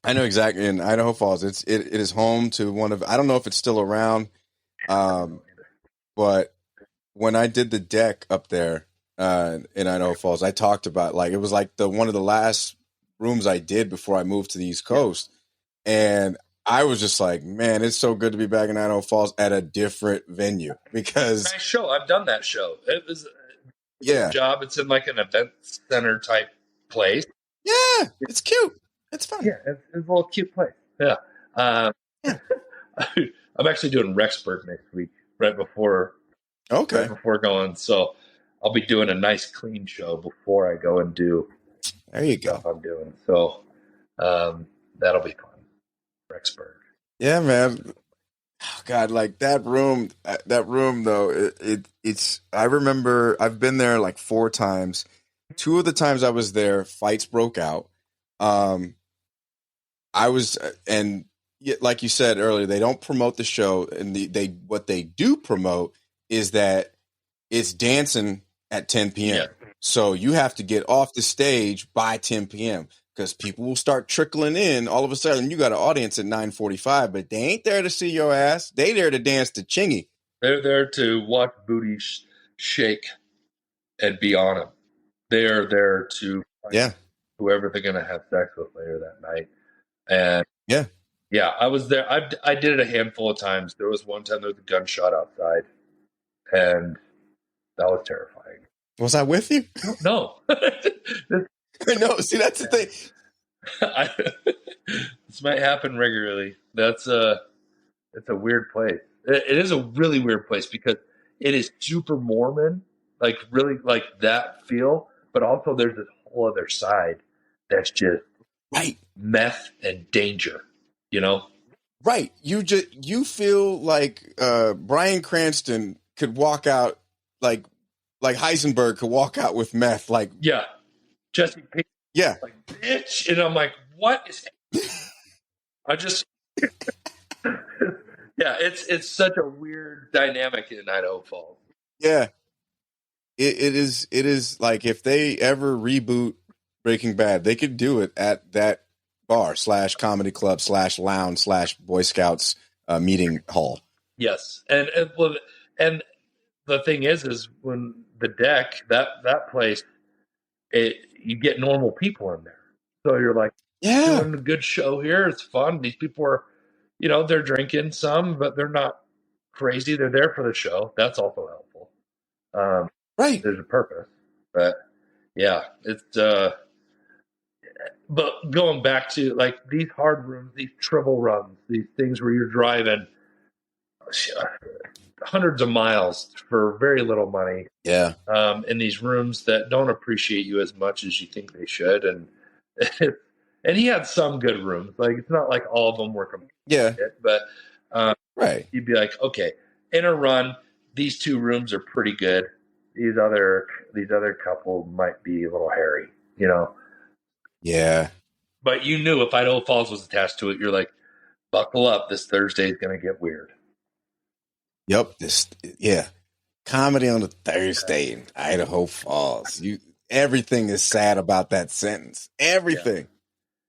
I know exactly. In Idaho Falls, it is home to one of, I don't know if it's still around, but when I did the deck up there in Idaho Falls, I talked about, like, it was like one of the last rooms I did before I moved to the East Coast, and I was just like, man, it's so good to be back in Idaho Falls at a different venue, because nice show. I've done that show. It was yeah, job. It's in like an event center type place. yeah, it's cute. It's fun. Yeah, it's a little cute place. Yeah. Yeah. I'm actually doing Rexburg next week, right before going. So I'll be doing a nice clean show before I go and do There you go. stuff I'm doing. So that'll be fun. Rexburg. Yeah, man. Oh, God, like that room though, it's, I remember I've been there like 4 times. 2 of the times I was there, fights broke out. I was, and like you said earlier, they don't promote the show, and what they do promote is that it's dancing at 10 p.m. Yeah. So you have to get off the stage by 10 p.m. because people will start trickling in. All of a sudden, you got an audience at 9:45, but they ain't there to see your ass. They there to dance to Chingy. They're there to watch booty shake and be on them. They are there to Yeah. whoever they're going to have sex with later that night. And yeah, I was there. I did it a handful of times. There was one time there was a gunshot outside, and that was terrifying. Was I with you? No. No, see, that's the thing. This might happen regularly. It's a weird place. It is a really weird place because it is super Mormon, like really like that feel, but also there's this whole other side that's just right meth and danger, you know? Right. You feel like Bryan Cranston could walk out like Heisenberg could walk out with meth, like yeah, Jesse Pinkman, yeah, like bitch, and I'm like, what is? I just yeah, it's such a weird dynamic in Idaho Falls. Yeah, it is like if they ever reboot Breaking Bad, they could do it at that bar / comedy club / lounge / Boy Scouts meeting hall. Yes, and the thing is when the deck that place, you get normal people in there, so you're like, yeah, doing a good show here. It's fun. These people are, they're drinking some, but they're not crazy. They're there for the show. That's also helpful. Right. There's a purpose, but yeah, it's. But going back to like these hard rooms, these triple runs, these things where you're driving hundreds of miles for very little money. Yeah. In these rooms that don't appreciate you as much as you think they should, and he had some good rooms. Like it's not like all of them were complete. Yeah. But right. You'd be like, okay, in a run, these 2 rooms are pretty good. These other couple might be a little hairy, Yeah. But you knew if Idaho Falls was attached to it, you're like, buckle up. This Thursday is going to get weird. Yep. Comedy on a Thursday in Idaho Falls. Everything is sad about that sentence. Everything. Yeah.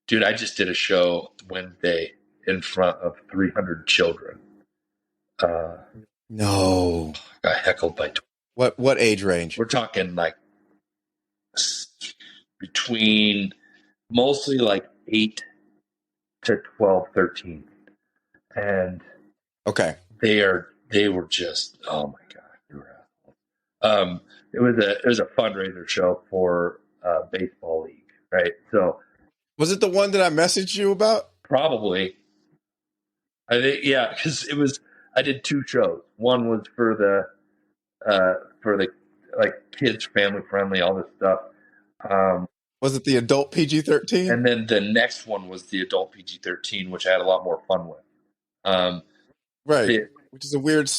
Dude, I just did a show Wednesday in front of 300 children. No. Got heckled by. What age range? We're talking like between mostly like 8 to 12, 13. And okay. They were just, oh my God. They were assholes. It was a fundraiser show for baseball league, right? So was it the one that I messaged you about? Probably. I think, yeah, because I did 2 shows. One was for the like kids, family friendly, all this stuff. Was it the adult PG-13? And then the next one was the adult PG-13, which I had a lot more fun with. Right. Which is a weird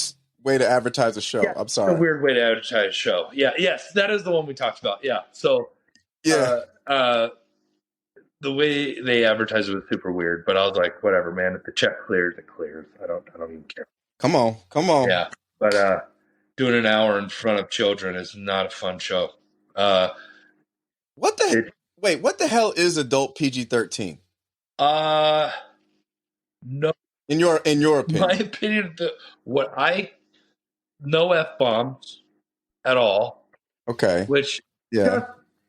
way to advertise a show. Yeah, I'm sorry. It's a weird way to advertise a show. Yeah. Yes, that is the one we talked about. Yeah. So Yeah. The way they advertised it was super weird, but I was like, whatever, man. If the check clears, it clears. I don't even care. Come on. Yeah, but doing an hour in front of children is not a fun show. What the hell is adult PG-13? No, In your opinion? my opinion, what I no F-bombs at all. Okay. Which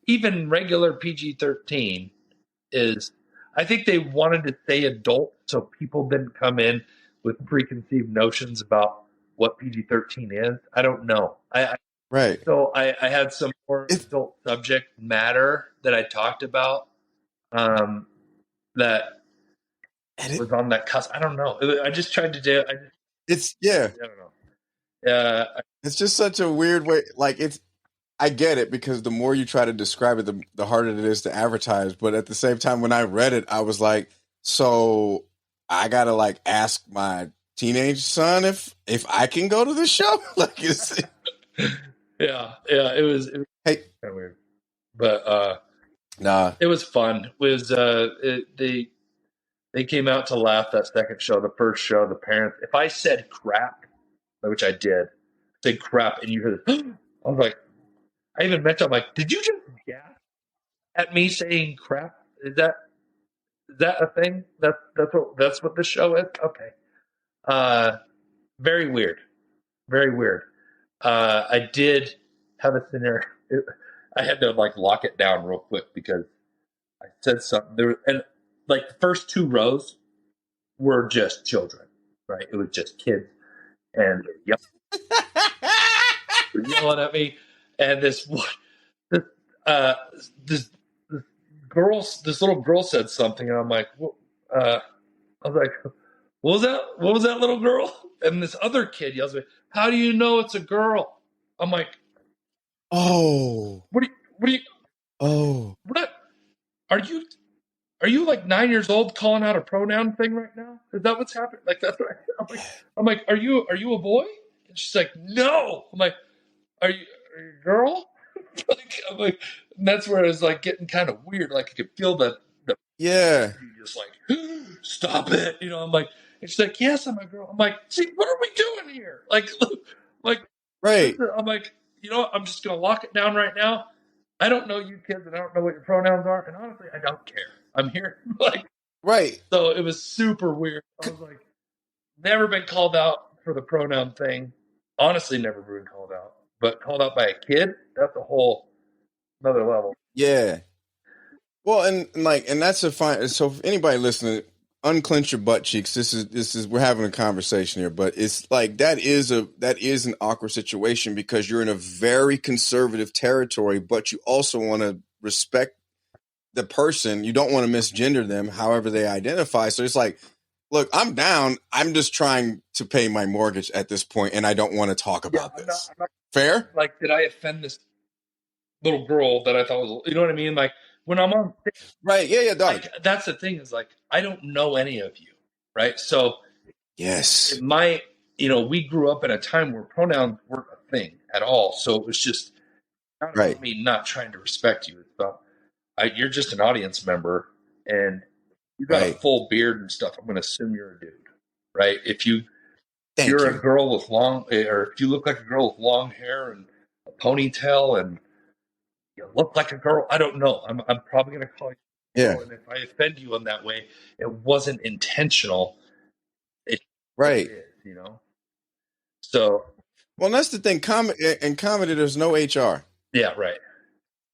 even regular PG-13 is. I think they wanted to say adult so people didn't come in with preconceived notions about what PG-13 is. I don't know. Right. So I had some more adult subject matter that I talked about that was on that cusp. I don't know. I just tried to do. I don't know. It's just such a weird way. Like I get it because the more you try to describe it, the harder it is to advertise. But at the same time, when I read it, I was like, so I gotta like ask my teenage son if I can go to the show. Like, yeah, it was hey, kind of weird, but nah, it was fun. It was they came out to laugh that second show. The first show, the parents. If I said crap, which I did, say crap, and you heard it, I was like, I even mentioned, I'm like, did you just gasp at me saying crap? Is that a thing? That's what the show is. Okay. Very weird. Very weird. I did have a scenario. I had to like lock it down real quick because I said something there, and like the first two rows were just children, right? It was just kids, and yelling at me, and this little girl said something, and I'm like, I was like, what was that? What was that little girl? And this other kid yells at me, how do you know it's a girl? I'm like, oh, what do you, what are you like 9 years old calling out a pronoun thing right now? Is that what's happening? Like that's what I'm like, are you a boy? And she's like, no. I'm like, are you a girl? I'm like, and that's where it was like getting kind of weird. Like I could feel the just like, stop it. I'm like, and she's like, yes, I'm a girl. I'm like, see, what are we doing here? Like, right. I'm like, I'm just going to lock it down right now. I don't know you kids and I don't know what your pronouns are. And honestly, I don't care. I'm here. Like, right. So it was super weird. I was like, never been called out for the pronoun thing. Honestly, never been called out. But called out by a kid, that's a whole another level. Yeah. Well, and that's a fine. So, if anybody listening, unclench your butt cheeks. This is we're having a conversation here, but it's like that is an awkward situation because you're in a very conservative territory, but you also want to respect the person. You don't want to misgender them, however they identify. So it's like, look, I'm down. I'm just trying to pay my mortgage at this point, and I don't want to talk about this. I'm not, fair? Like, did I offend this little girl that I thought was, you know what I mean? Like, when I'm on stage, right, yeah, dog. Like, that's the thing is like I don't know any of you, right? So yes, we grew up in a time where pronouns weren't a thing at all. So it was just not about me not trying to respect you. It's about you're just an audience member and you got a full beard and stuff. I'm going to assume you're a dude, right? If you're a girl with long, or if you look like a girl with long hair and a ponytail and you look like a girl, I don't know. I'm probably going to call you. Yeah. And if I offend you in that way, it wasn't intentional. It is, So. Well, that's the thing. In comedy, there's no HR. Yeah, right.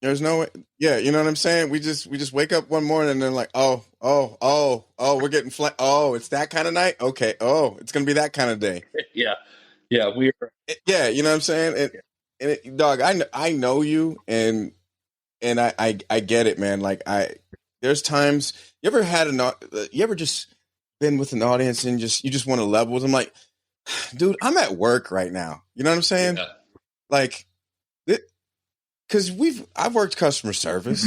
There's no, you know what I'm saying? We just wake up one morning and then like, oh, we're getting flat. Oh, it's that kind of night. Okay. Oh, it's gonna be that kind of day. Yeah, you know what I'm saying? Dog, I know you, and I get it, man. Like there's times you ever just been with an audience and you just want to level with them, like, dude, I'm at work right now. You know what I'm saying? Yeah. Like. Because I've worked customer service,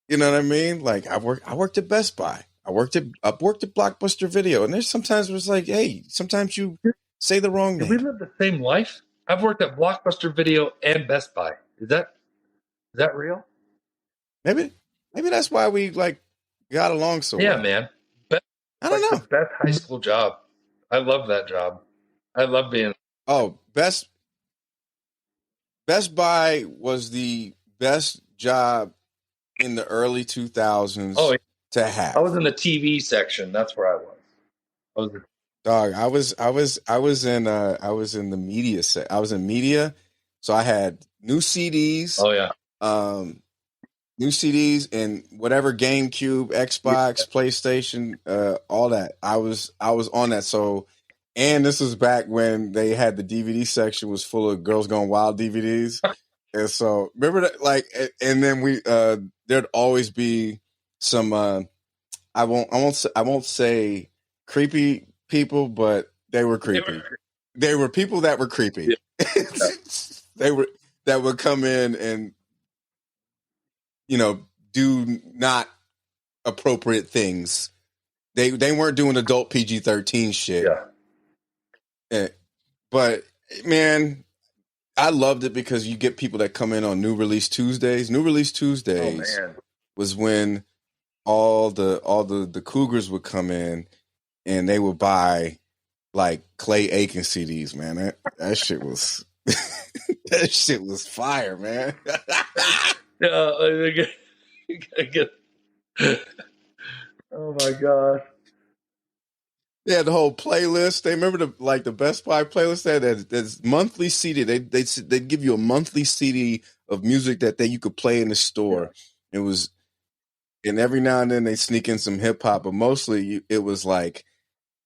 you know what I mean? Like I worked at Best Buy, I've worked at Blockbuster Video, and there's sometimes it was like, hey, sometimes you say the wrong name. We live the same life. I've worked at Blockbuster Video and Best Buy. Is that real? Maybe that's why we like got along so Yeah, well. man. I don't Like know. the best high school job. I love that job. I love being. Oh, Best Buy was the best job in the early 2000s Oh, to have. I was in the TV section. That's where I was. I was. Dog, I was in the media set. I was in media, so I had new CDs, Oh yeah. new CDs and whatever GameCube, Xbox, PlayStation, all that. I was on that. So, and this was back when they had the DVD section was full of Girls Gone Wild DVDs, and so remember that. Like, and then there'd always be some. I won't say creepy people, but they were creepy. They were people that were creepy. Yeah. They were that would come in and do not appropriate things. They weren't doing adult PG-13 shit. Yeah. But man, I loved it because you get people that come in on New Release Tuesdays. New Release Tuesdays was when all the Cougars would come in and they would buy like Clay Aiken CDs, man. That shit was that shit was fire, man. Yeah. Oh my gosh. Yeah, the whole playlist. They remember the Best Buy playlist that's monthly CD. They'd give you a monthly CD of music that you could play in the store. Yeah. It was, and every now and then they sneak in some hip hop, but mostly it was like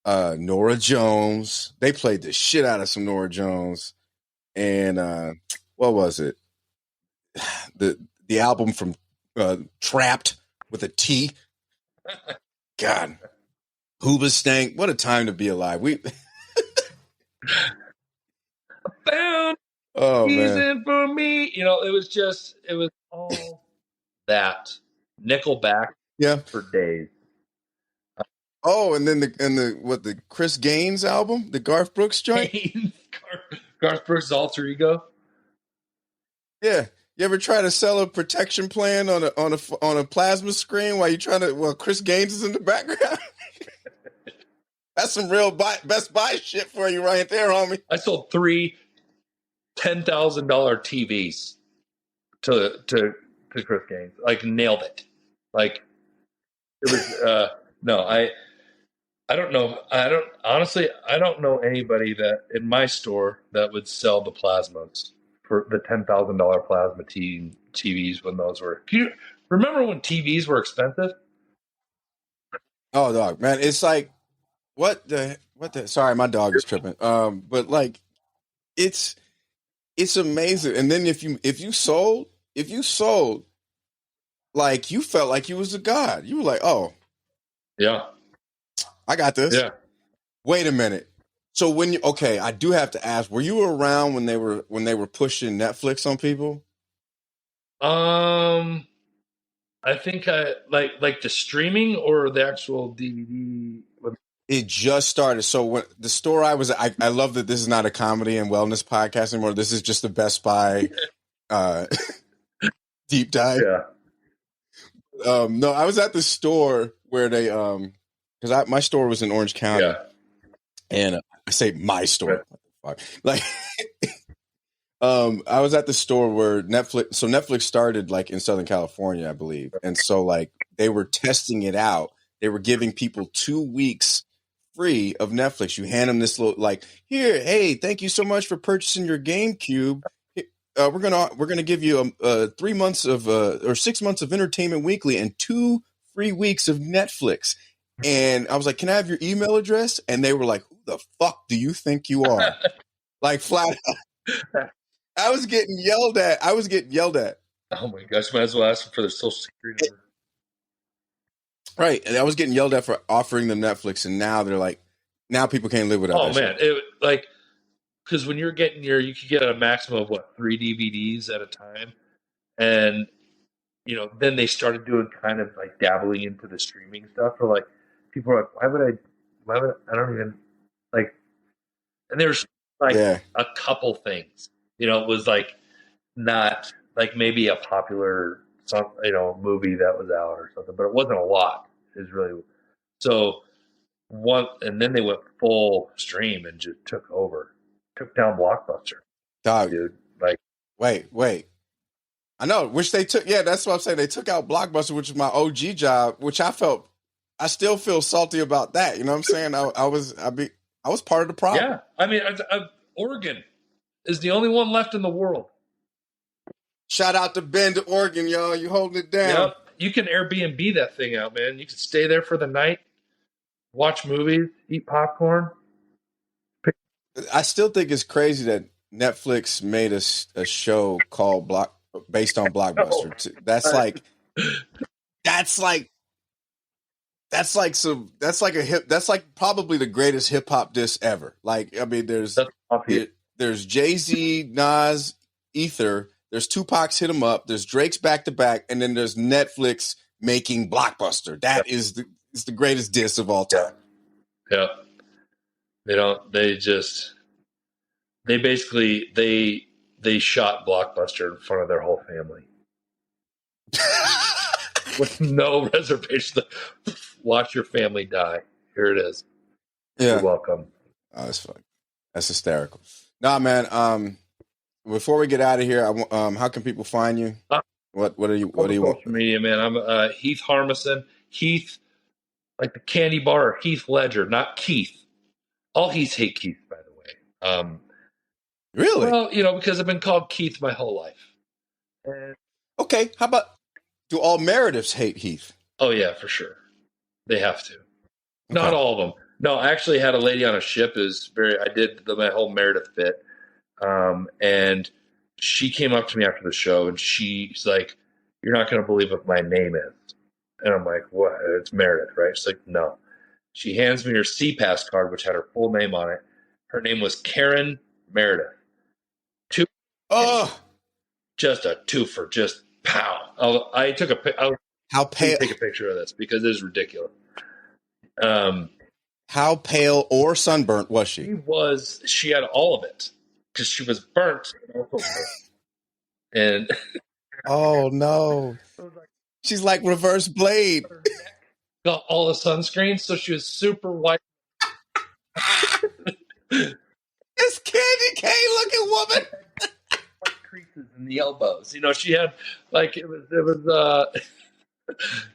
Nora Jones. They played the shit out of some Nora Jones, and what was it? The album from Trapped with a T. God. Hoobastank, what a time to be alive. We found man. For me. It was all that. Nickelback for days. Oh, and then the Chris Gaines album, the Garth Brooks joint? Garth Brooks' alter ego. Yeah. You ever try to sell a protection plan on a plasma screen while Chris Gaines is in the background? That's some real Best Buy shit for you right there, homie. I sold 3 $10,000 TVs to Chris Gaines. Like nailed it. Like it was no, I don't know. I don't know anybody that in my store that would sell the plasmas for the $10,000 plasma TVs when those were. Do you remember when TVs were expensive? Oh, dog, man, it's like what the sorry, my dog is tripping. But like it's amazing. And then if you sold, like you felt like you was a god. You were like, oh, yeah, I got this. Yeah. Wait a minute. So I do have to ask, were you around when they were pushing Netflix on people? I think I like the streaming or the actual DVD. It just started. So when the store I was at, I love that this is not a comedy and wellness podcast anymore. This is just a Best Buy deep dive. Yeah. No, I was at the store where they because my store was in Orange County. Yeah. And I say my store. Right. Like I was at the store where Netflix started like in Southern California, I believe. And so like they were testing it out. They were giving people 2 weeks free of Netflix. You hand them this little like, here, hey, thank you so much for purchasing your GameCube. We're gonna give you 3 months of or 6 months of Entertainment Weekly and 2 free weeks of Netflix. And I was like, can I have your email address? And they were like, who the fuck do you think you are? Like flat out. I was getting yelled at. Oh my gosh, might as well ask them for their social security number. Right. And I was getting yelled at for offering them Netflix. And now they're like, now people can't live without that. Oh man. Shit. Because when you're getting you could get a maximum of 3 DVDs at a time. And, then they started doing kind of like dabbling into the streaming stuff. Or like, people are like, why would I don't even like, and there's like a couple things, it was like not like maybe a popular some movie that was out or something, but it wasn't a lot. It was really so and then they went full stream and just took down Blockbuster, Dog, dude. Like, wait. I know, which they took. Yeah, that's what I'm saying. They took out Blockbuster, which is my OG job, which I still feel salty about that. You know what I'm saying? I was part of the problem. yeah, I mean, Oregon is the only one left in the world. Shout out to Bend, Oregon, y'all. You holding it down. Yep. You can Airbnb that thing out, man. You can stay there for the night, watch movies, eat popcorn. I still think it's crazy that Netflix made a show called based on Blockbuster. Oh, That's like probably the greatest hip hop diss ever. Like, I mean, there's Jay-Z, Nas, Ether. There's Tupac's Hit 'Em Up. There's Drake's Back to Back, and then there's Netflix making Blockbuster. That is the greatest diss of all time. Yeah. They shot Blockbuster in front of their whole family. With no reservation. Watch your family die. Here it is. Yeah. You're welcome. Oh, that's fun. That's hysterical. Nah, man. Before we get out of here, how can people find you? What do you want? Social media, man. I'm Heath Harmison. Heath, like the candy bar, or Heath Ledger, not Keith. All Heaths hate Keith, by the way. Really? Well, because I've been called Keith my whole life. And, okay. How about, do all Merediths hate Heath? oh yeah, for sure. They have to. Okay. Not all of them. No, I actually had a lady on a ship. I did my whole Meredith bit. And she came up to me after the show and she's like, "You're not going to believe what my name is." And I'm like, "What?" "It's Meredith, right?" She's like, "No." She hands me her CPAS card, which had her full name on it. Her name was Karen Meredith. Just a twofer, just pow. I took How pale? Take a picture of this because it is ridiculous. How pale or sunburnt was she? She had all of it because she was burnt. And oh no, she's like Reverse Blade. Got all the sunscreen, so she was super white. This candy cane looking woman. Creases in the elbows. She had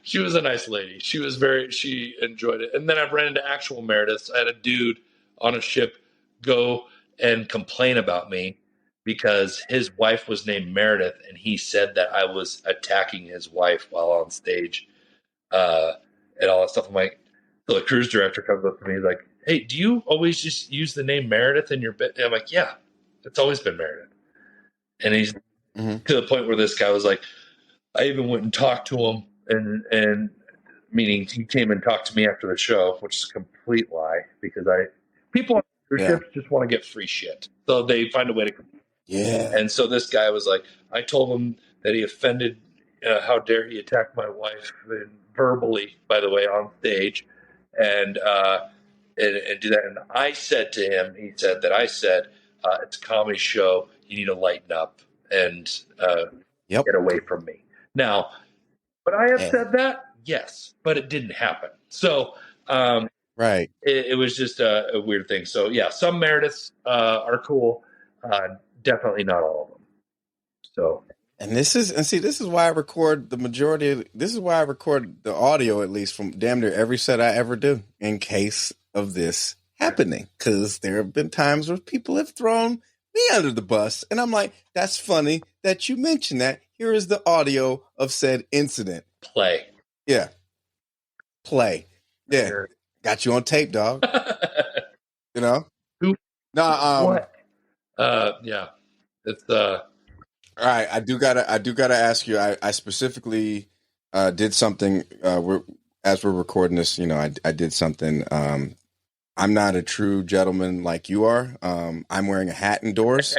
she was a nice lady. She enjoyed it. And then I've ran into actual Merediths. I had a dude on a ship go and complain about me because his wife was named Meredith and he said that I was attacking his wife while on stage, and all that stuff. I'm like, so the cruise director comes up to me, he's like, "Hey, do you always just use the name Meredith in your bit?" And I'm like, "Yeah, it's always been Meredith." And he's to the point where this guy was like, I even went and talked to him, and meaning he came and talked to me after the show, which is a complete lie because people on cruise ships just want to get free shit, so they find a way to. Yeah. And so this guy was like, I told him that he offended. How dare he attack my wife verbally, by the way, on stage, and do that. And I said to him, he said that I said, it's a comedy show. You need to lighten up and get away from me. Now, would I have said that? Yes, but it didn't happen. So, right. It was just a weird thing. So, yeah, some Merediths are cool. Definitely not all of them. So, this is why I record this is why I record the audio, at least from damn near every set I ever do, in case of this happening. Because there have been times where people have thrown me under the bus, and I'm like, that's funny that you mentioned that. Here is the audio of said incident. Play. Yeah. Play. Yeah. Sure. Got you on tape, dog. You know? Who? What? Yeah. It's all right. I do gotta ask you. I specifically did something as we're recording this, I did something. I'm not a true gentleman like you are. I'm wearing a hat indoors.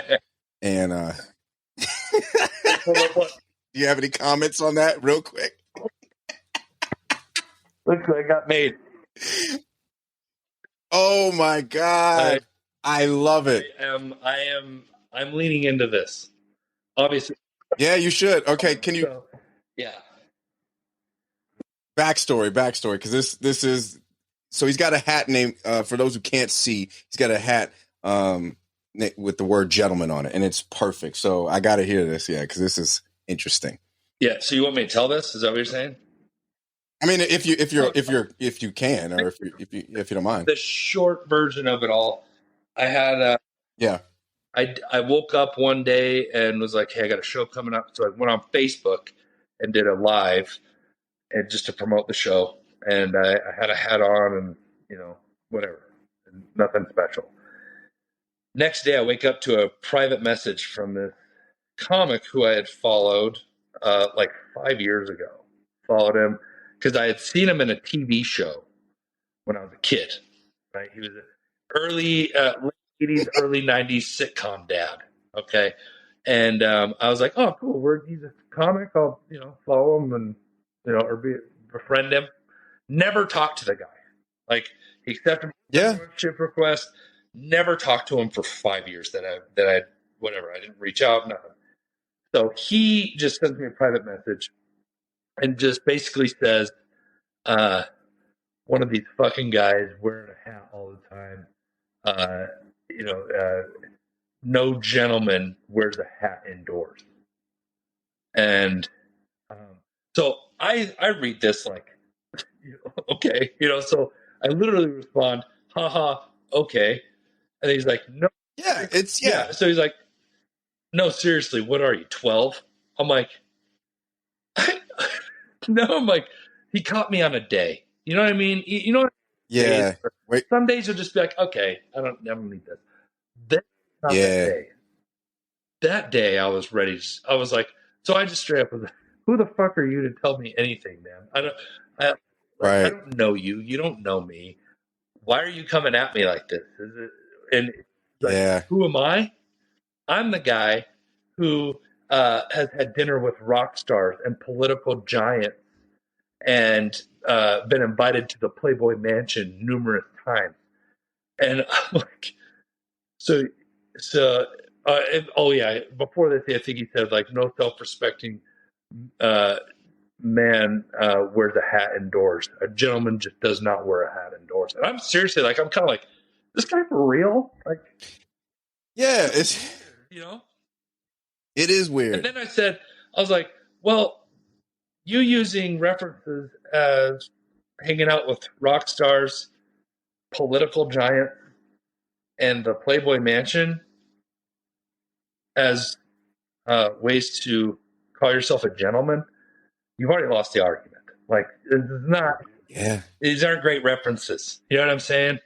And do you have any comments on that real quick? Look what I got made. Oh my God. I love it. I'm leaning into this. Obviously. Yeah, you should. Okay. Can you Yeah. Backstory, because this is so he's got a hat named for those who can't see, he's got a hat with the word gentleman on it, and it's perfect. So I got to hear this, because this is interesting. Yeah. So you want me to tell this? Is that what you're saying? I mean, if you can, or if you don't mind. The short version of it all, I had I woke up one day and was like, hey, I got a show coming up. So I went on Facebook and did a live, and just to promote the show. And I had a hat on and, whatever, nothing special. Next day, I wake up to a private message from this comic who I had followed like 5 years ago. Followed him because I had seen him in a TV show when I was a kid. Right, he was an late 80s, early 90s sitcom dad. Okay, and I was like, oh, cool. He's a comic. I'll follow him and or befriend him. Never talked to the guy. Like, he accepted my membership request. Never talked to him for 5 years. That I whatever. I didn't reach out. Nothing. So he just sends me a private message and just basically says, one of these fucking guys wearing a hat all the time. No gentleman wears a hat indoors. And so I read this like, okay, so I literally respond, haha, okay. And he's like, no. Yeah, So he's like, no, seriously, what are you, 12? I'm like, no, I'm like, he caught me on a day. You know what I mean? Yeah. Wait. Some days you'll just be like, okay, I don't need this. That day I was ready. I was like, so I just straight up was like, who the fuck are you to tell me anything, man? I don't know you. You don't know me. Why are you coming at me like this? Who am I? I'm the guy who has had dinner with rock stars and political giants and been invited to the Playboy Mansion numerous times. And I'm like, before this, I think he said, like, no self-respecting man wears a hat indoors. A gentleman just does not wear a hat indoors. And I'm seriously, like, I'm kind of like, this guy for real? Like, yeah, it's, it is weird. And then I was like, well, you using references as hanging out with rock stars, political giants, and the Playboy Mansion as ways to call yourself a gentleman, you've already lost the argument. Like, this is not. Yeah, these aren't great references. You know what I'm saying?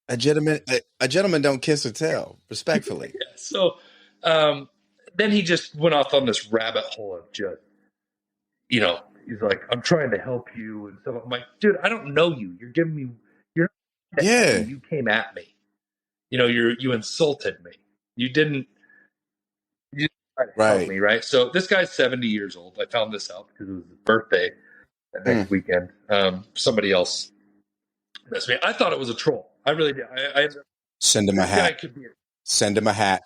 A gentleman don't kiss or tell, respectfully. Yeah. So then he just went off on this rabbit hole of just, he's like, I'm trying to help you and stuff. I'm like, dude, I don't know you. You're giving me. You came at me. You insulted me. You didn't try to help me, right? So this guy's 70 years old. I found this out because it was his birthday next weekend. Somebody else messed me. I thought it was a troll. I really did. Send him a hat. Send him a hat.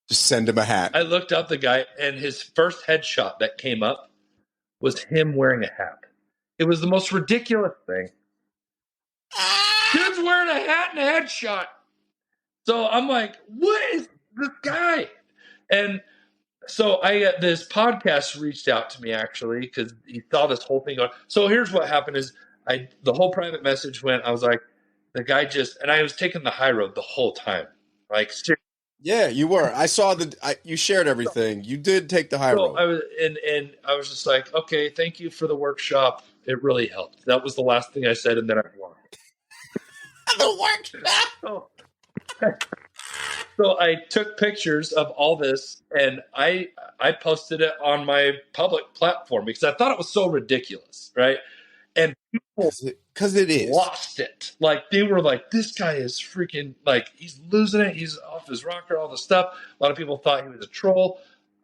Just send him a hat. I looked up the guy, and his first headshot that came up was him wearing a hat. It was the most ridiculous thing. Dude's wearing a hat and a headshot. So I'm like, what is this guy? And so this podcast reached out to me, actually, because he saw this whole thing going. So here's what happened is the whole private message went, I was like, the guy and I was taking the high road the whole time. Like, seriously. Yeah, you were. I saw you shared everything. You did take the high road. I was just like, okay, thank you for the workshop. It really helped. That was the last thing I said, and then I walked. The workshop. So I took pictures of all this, and I posted it on my public platform because I thought it was so ridiculous, right? And people, because it is, lost it. Like, they were like, this guy is freaking, like, he's losing it. He's off his rocker, all this stuff. A lot of people thought he was a troll.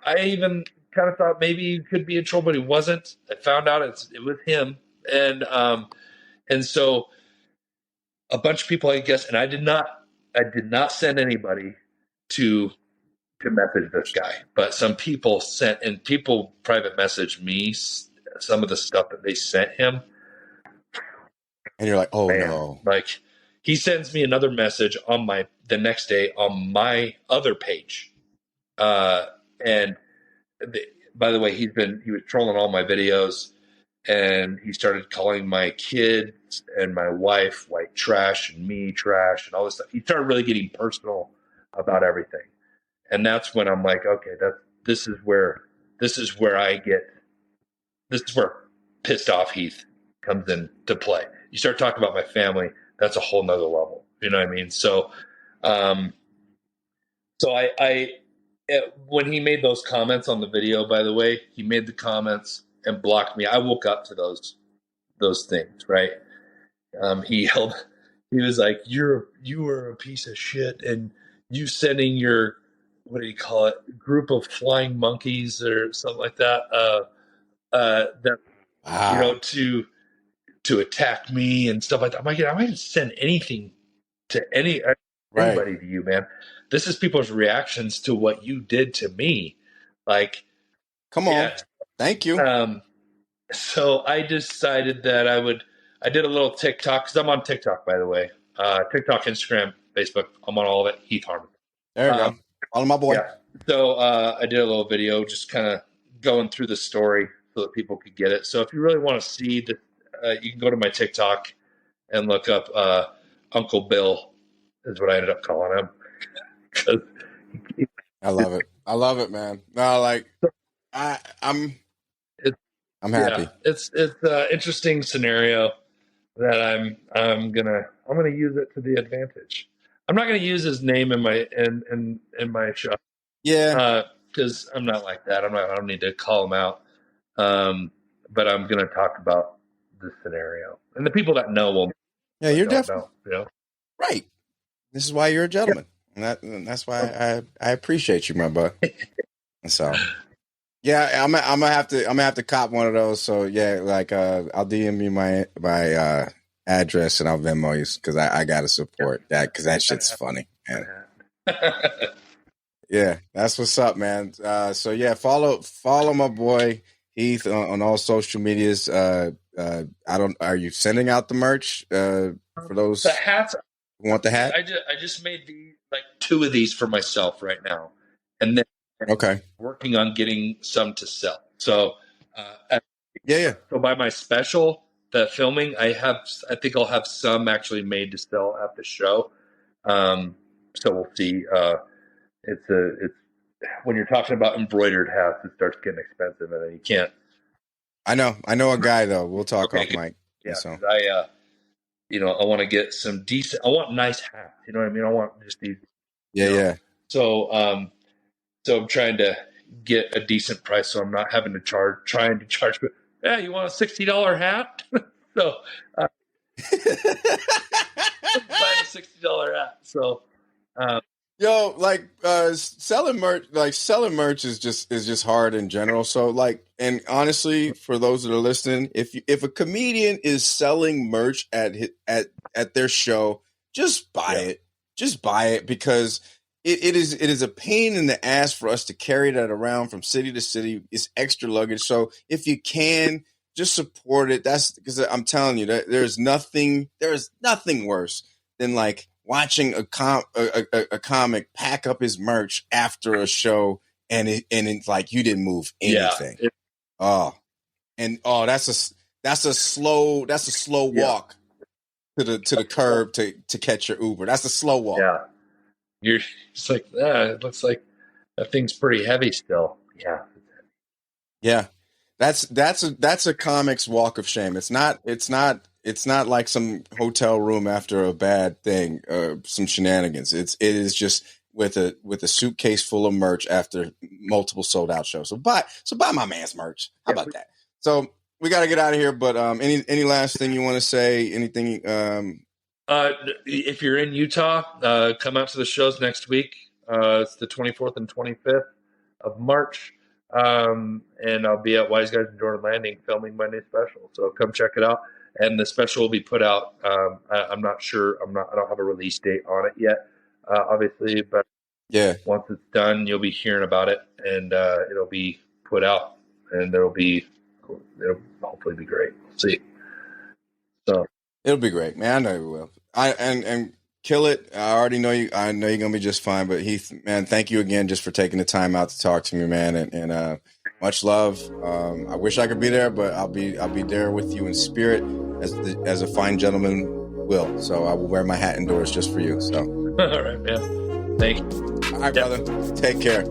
I even kind of thought maybe he could be a troll, but he wasn't. I found out it was him. And so a bunch of people, I guess, and I did not send anybody to to message this guy. But some people private messaged me some of the stuff that they sent him. And you're like, oh Man, no. like he sends me another message on the next day on my other page. And by the way, he was trolling all my videos, and he started calling my kids and my wife white trash and me trash and all this stuff. He started really getting personal about everything. And that's when I'm like, okay, this is where pissed off Heath comes into play. You start talking about my family, that's a whole nother level. You know what I mean? So, when he made those comments on the video, by the way, he made the comments and blocked me. I woke up to those things, right? He was like, you are a piece of shit, and you sending your, what do you call it, group of flying monkeys or something like that, Wow. to attack me and stuff like that. I'm like, I might send anything to anybody to you, man. This is people's reactions to what you did to me. Like, come on. Thank you. So I decided that I did a little TikTok, because I'm on TikTok, by the way. TikTok, Instagram, Facebook. I'm on all of it. Heath Harmison. There you go. Follow my boy. Yeah. So I did a little video just kind of going through the story so that people could get it. So if you really want to see you can go to my TikTok and look up Uncle Bill, is what I ended up calling him. I love it. I love it, man. No, like I'm happy. Yeah, it's an interesting scenario that I'm gonna use it to the advantage. I'm not gonna use his name in my show. Yeah. Because I'm not like that. I don't need to call him out. But I'm gonna talk about this scenario, and the people that know will. Yeah, you're definitely know. Right. This is why you're a gentleman, and that's why I appreciate you, my bud. So, yeah, I'm gonna have to cop one of those. So yeah, like I'll DM you my address and I'll Venmo you because I gotta support that because that shit's funny. Man. Yeah, that's what's up, man. So yeah, follow my boy Heath on all social medias. Are you sending out the merch for those? The hats. Want the hat? I just made two of these for myself right now, and then working on getting some to sell. So yeah. So by my special, the filming, I think I'll have some actually made to sell at the show. So we'll see. It's when you're talking about embroidered hats, it starts getting expensive, and then you can't. I know a guy though. We'll talk off mic. Yeah, so. I want to get some decent. I want nice hats. You know what I mean? I want just these. Yeah. So I'm trying to get a decent price, so I'm not having to charge. But yeah, you want a $60 hat? So buy a $60 hat. So. Yo, selling merch is just hard in general. So and honestly, for those that are listening, if a comedian is selling merch at their show, just buy it. Just buy it because it is a pain in the ass for us to carry that around from city to city. It's extra luggage. So if you can, just support it. That's because I'm telling you that there is nothing worse than watching a comic pack up his merch after a show and it's like you didn't move anything. Yeah. That's a slow walk to the curb to catch your Uber. That's a slow walk. Yeah. You're just like, it looks like that thing's pretty heavy still. Yeah. Yeah. That's a comic's walk of shame. It's not like some hotel room after a bad thing, some shenanigans. It is just with a suitcase full of merch after multiple sold out shows. So buy my man's merch. How about that? So we got to get out of here. But any last thing you want to say? Anything? If you're in Utah, come out to the shows next week. It's the 24th and 25th of March. And I'll be at Wise Guys in Jordan Landing filming my new special. So come check it out. And the special will be put out. I'm not sure. I don't have a release date on it yet, obviously, but Yeah. Once it's done, you'll be hearing about it, and it'll be put out, and it'll hopefully be great. See, so It'll be great, man. I know you will. And kill it. I already know you. I know you're gonna be just fine. But Heath, man, thank you again just for taking the time out to talk to me, man. And much love. I wish I could be there, but I'll be there with you in spirit, as a fine gentleman will. So I will wear my hat indoors just for you. So all right, man. Thank you. all right, brother. Take care.